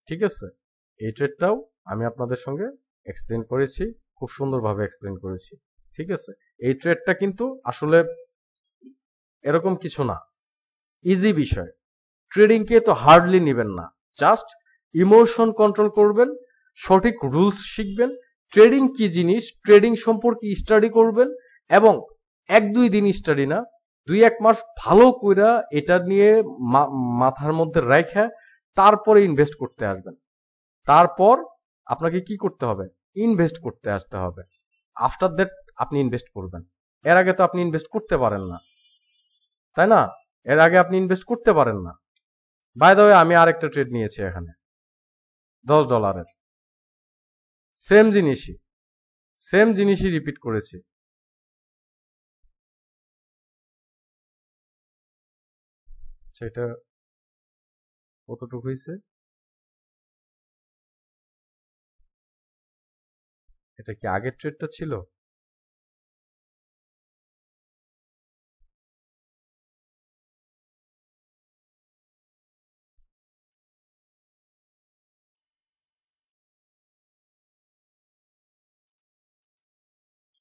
Speaker 1: ঠিক আছে, এই ট্রেডটাও আমি আপনাদের সঙ্গে এক্সপ্লেন করেছি, খুব সুন্দরভাবে এক্সপ্লেন করেছি। ঠিক আছে, এই ট্রেডটা কিন্তু আসলে এরকম কিছু না, ইজি বিষয়। ট্রেডিংকে তো হার্ডলি নেবেন না, জাস্ট ইমোশন কন্ট্রোল করবেন, সঠিক রুলস শিখবেন, ট্রেডিং কি জিনিস, ট্রেডিং সম্পর্কে স্টাডি করবেন, এবং 1-2 দিন স্টাডি না, 2-1 মাস ভালো কইরা এটা নিয়ে মাথার মধ্যে রেখে তারপরে ইনভেস্ট করতে আসবেন। তারপর আপনাকে কি করতে হবে, ইনভেস্ট করতে আসতে হবে। আফটার দ্যাট আপনি ইনভেস্ট করবেন। এর আগে তো আপনি ইনভেস্ট করতে পারেন না, তাই না? এর আগে আপনি ইনভেস্ট করতে পারেন না। বাই দ্য ওয়ে, আমি আরেকটা ট্রেড নিয়েছি এখানে $10 সেম জিনিসই রিপিট করেছি। সেটা কতটুকু হয়েছে, এটা কি আগের ট্রেডটা ছিল?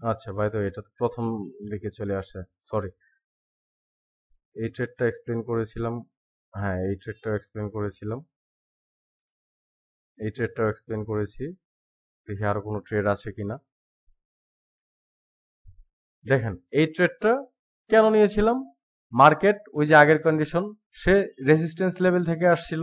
Speaker 1: আচ্ছা ভাই, তো এটা তো প্রথম দিকে চলে আসছে, সরি। এই ট্রেডটা এক্সপ্লেন করেছিলাম, হ্যাঁ এই ট্রেডটাও এক্সপ্লেন করেছিলাম, এই ট্রেডটাও এক্সপ্লেন করেছি। দেখি আরো কোনো ট্রেড আছে কিনা। দেখেন এই ট্রেডটা কেন নিয়েছিলাম, মার্কেট ওই যে আগের কন্ডিশন, সে রেজিস্ট্যান্স লেভেল থেকে আসছিল,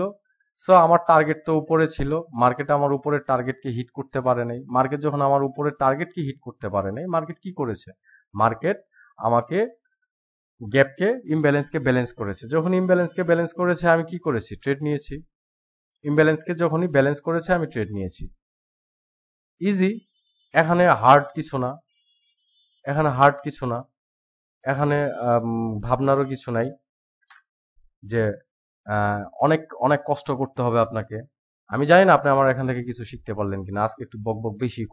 Speaker 1: সো আমার টার্গেট তো উপরে ছিল, মার্কেট আমার উপরের টার্গেটকে হিট করতে পারে নাই। মার্কেট যখন আমার উপরের টার্গেটকে হিট করতে পারে নাই, মার্কেট কি করেছে, মার্কেট আমাকে গ্যাপকে ইমব্যালেন্সকে ব্যালেন্স করেছে। যখন ইমব্যালেন্সকে ব্যালেন্স করেছে আমি কি করেছি, ট্রেড নিয়েছি। ইমব্যালেন্সকে যখনই ব্যালেন্স করেছে আমি ট্রেড নিয়েছি। ইজি, এখানে হার্ড কিছু না, এখানে হার্ড কিছু না, এখানে ভাবনারও কিছু নাই যে অনেক অনেক কষ্ট করতে হবে আপনাকে। আমি জানি না আপনি আমার এখান থেকে কিছু শিখতে পারলেন কিনা। আজকে একটু বক বক বেশি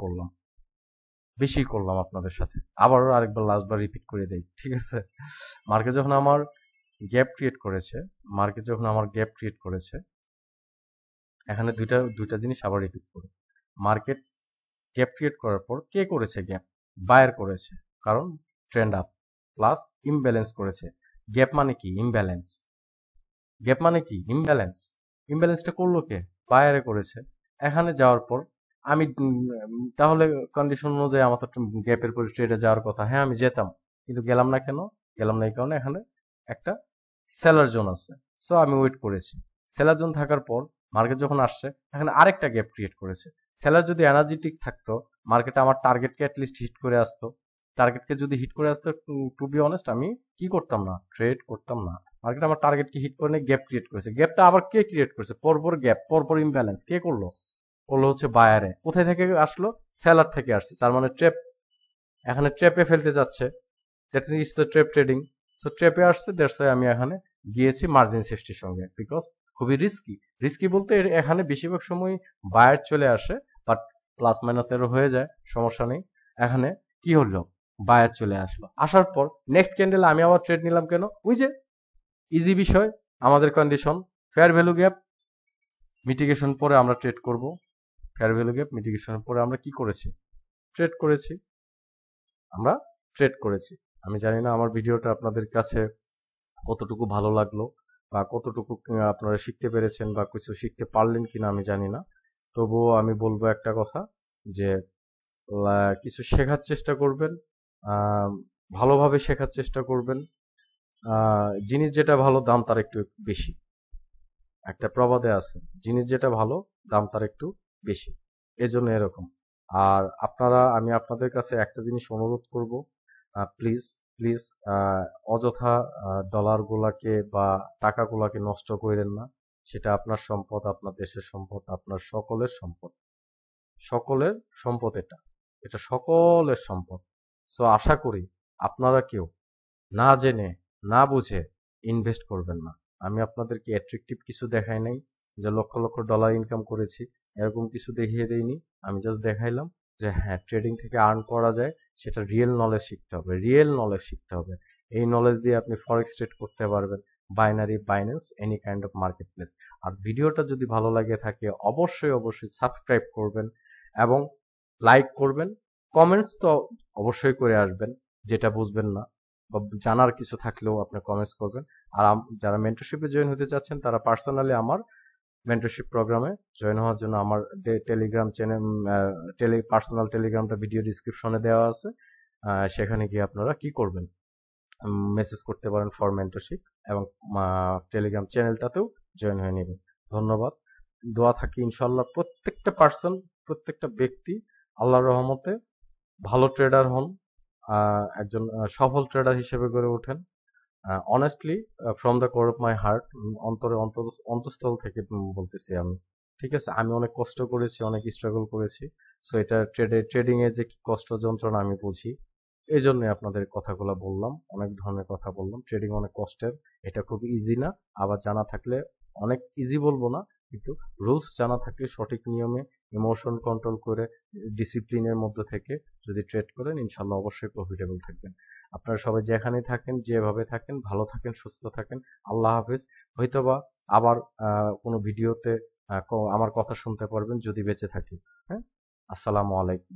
Speaker 1: করলাম আপনাদের সাথে। আবারও আরেকবার লাস্টবার রিপিট করে দেই, ঠিক আছে? মার্কেট যখন আমার গ্যাপ ক্রিয়েট করেছে, এখানে দুইটা জিনিস আবার রিপিট করি। মার্কেট গ্যাপ ক্রিয়েট করার পর কে করেছে গ্যাপ, বায়ার করেছে, কারণ ট্রেন্ড আপ, প্লাস ইমব্যালেন্স করেছে। গ্যাপ মানে কি, ইমব্যালেন্স। গ্যাপ মানে কি, ইমব্যালেন্স। ইমব্যালেন্সটা করলো কে, বায়ারে করেছে। এখানে যাওয়ার পর আমি তাহলে কন্ডিশন অনুযায়ী আমার তো গ্যাপের পরে ট্রেডে যাওয়ার কথা, হ্যাঁ আমি যেতাম, কিন্তু গেলাম না কেন, গেলাম না এই কারণে এখানে একটা সেলার জোন আছে, সো আমি ওয়েট করেছি। সেলার জোন থাকার পর মার্কেট যখন আসছে, এখানে আরেকটা গ্যাপ ক্রিয়েট করেছে। সেলার যদি এনার্জেটিক থাকতো, মার্কেটে আমার টার্গেটকে অ্যাটলিস্ট হিট করে আসতো। টার্গেটকে যদি হিট করে আসতো, টু বি অনেস্ট আমি কি করতাম না, ট্রেড করতাম না। মার্কেট আমার টার্গেটকে হিট করে নিয়ে গ্যাপ ক্রিয়েট করেছে। গ্যাপটা আবার কে ক্রিয়েট করেছে, পরপর গ্যাপ, পরপর ইমব্যালেন্স কে করলো, হচ্ছে বায়ারে। কোথায় থেকে আসলো, সেলার থেকে আসছে, তার মানে ট্র্যাপ, এখানে ট্র্যাপে ফেলতে যাচ্ছে, that means it's trap trading. So ট্র্যাপে আসছে, দ্যাটস ওয়াই আমি এখানে গিয়েছি মার্জিন সেফটির সঙ্গে, বিকজ খুবই রিস্কি বলতে এখানে বেশিরভাগ সময় বায়ার চলে আসে, বাট প্লাস মাইনাস এরও হয়ে যায়, সমস্যা নেই। এখানে কি হলো, বায়ার চলে আসলো, আসার পর নেক্সট ক্যান্ডেলে আমি আবার ট্রেড নিলাম কেন, ওই যে ইজি বিষয়, আমাদের condition fair value gap mitigation পরে আমরা ট্রেড করব। ফেয়ার ভ্যালু গ্যাপ মিটিগেশনের পরে আমরা কি করেছি, ট্রেড করেছি। আমি জানি না আমার ভিডিওটা আপনাদের কাছে কতটুকু ভালো লাগলো, বা কতটুকু আপনারা শিখতে পেরেছেন, বা কিছু শিখতে পারলেন কিনা আমি জানি না। তবুও আমি বলবো একটা কথা, যে কিছু শেখার চেষ্টা করবেন, ভালোভাবে শেখার চেষ্টা করবেন। জিনিস যেটা ভালো দাম তার একটু বেশি, একটা প্রবাদে আছে, জিনিস যেটা ভালো দাম তার একটু বেশি, এজন্য এরকম। আর আমি আপনাদের কাছে একটা জিনিস অনুরোধ করব, প্লিজ প্লিজ অযথা ডলারগুলাকে বা টাকাগুলাকে নষ্ট করেন না। সেটা আপনার সম্পদ, আপনার দেশের সম্পদ, আপনার সকলের সম্পদ, এটা সকলের সম্পদ। সো আশা করি আপনারা কেউ না জেনে না বুঝে ইনভেস্ট করবেন না। আমি আপনাদেরকে অ্যাট্রাকটিভ কিছু দেখাই নাই যে লক্ষ লক্ষ ডলার ইনকাম করেছি, এরকম কিছু দেখিয়ে দেইনি। আমি জাস্ট দেখাইলাম যে হ্যাঁ, ট্রেডিং থেকে আর্ন করা যায়, সেটা রিয়েল নলেজ শিখতে হবে। এই নলেজ দিয়ে আপনি ফরেক্স ট্রেড করতে পারবেন, binary, Binance, any kind of market place. আর ভিডিওটা যদি ভালো লাগে থাকে অবশ্যই সাবস্ক্রাইব করবেন এবং লাইক করবেন। কমেন্টস তো অবশ্যই করে আসবেন, যেটা বুঝবেন না বা জানার কিছু থাকলেও আপনি কমেন্টস করবেন। আর যারা মেন্টরশিপে জয়েন হতে চাচ্ছেন, তারা পার্সোনালি আমার মেন্টরশিপ প্রোগ্রামে জয়েন হওয়ার জন্য আমার টেলিগ্রাম চ্যানেল পার্সোনাল টেলিগ্রামটা ভিডিও ডিসক্রিপশনে দেওয়া আছে। সেখানে গিয়ে আপনারা কি করবেন, মেসেজ করতে পারেন ফর মেন্টরশিপ এবং টেলিগ্রাম চ্যানেলটাতেও জয়েন হয়ে নেবেন। ধন্যবাদ। দোয়া থাকি ইনশাল্লাহ প্রত্যেকটা পার্সন, প্রত্যেকটা ব্যক্তি আল্লাহর রহমতে ভালো ট্রেডার হন, একজন সফল ট্রেডার হিসেবে গড়ে ওঠেন। Honestly from the core of my heart, অন্তঃস্থল থেকে বলতেছি আমি। ঠিক আছে, আমি অনেক কষ্ট করেছি, অনেক স্ট্রাগল করেছি। সো এটা ট্রেডিং এর যে কি কষ্ট যন্ত্রণা আমি বুঝি, এই জন্যই আপনাদের কথাগুলো বললাম, অনেক ধরনের কথা বললাম। ট্রেডিং অনেক কষ্টের, এটা খুব ইজি না। আবার জানা থাকলে, অনেক ইজি বলবো না, কিন্তু রুলস জানা থাকলে সঠিক নিয়মে ইমোশন কন্ট্রোল করে ডিসিপ্লিনের মধ্যে থেকে যদি ট্রেড করেন ইনশাল্লাহ অবশ্যই প্রফিটেবল থাকবেন। আপনারা সবাই যেখানে থাকেন, যেভাবে থাকেন, ভালো থাকেন, সুস্থ থাকেন। আল্লাহ হাফেজ। হয়তোবা আবার কোনো ভিডিওতে আমার কথা শুনতে পারবেন যদি বেঁচে থাকি। হ্যাঁ, আসসালামু আলাইকুম।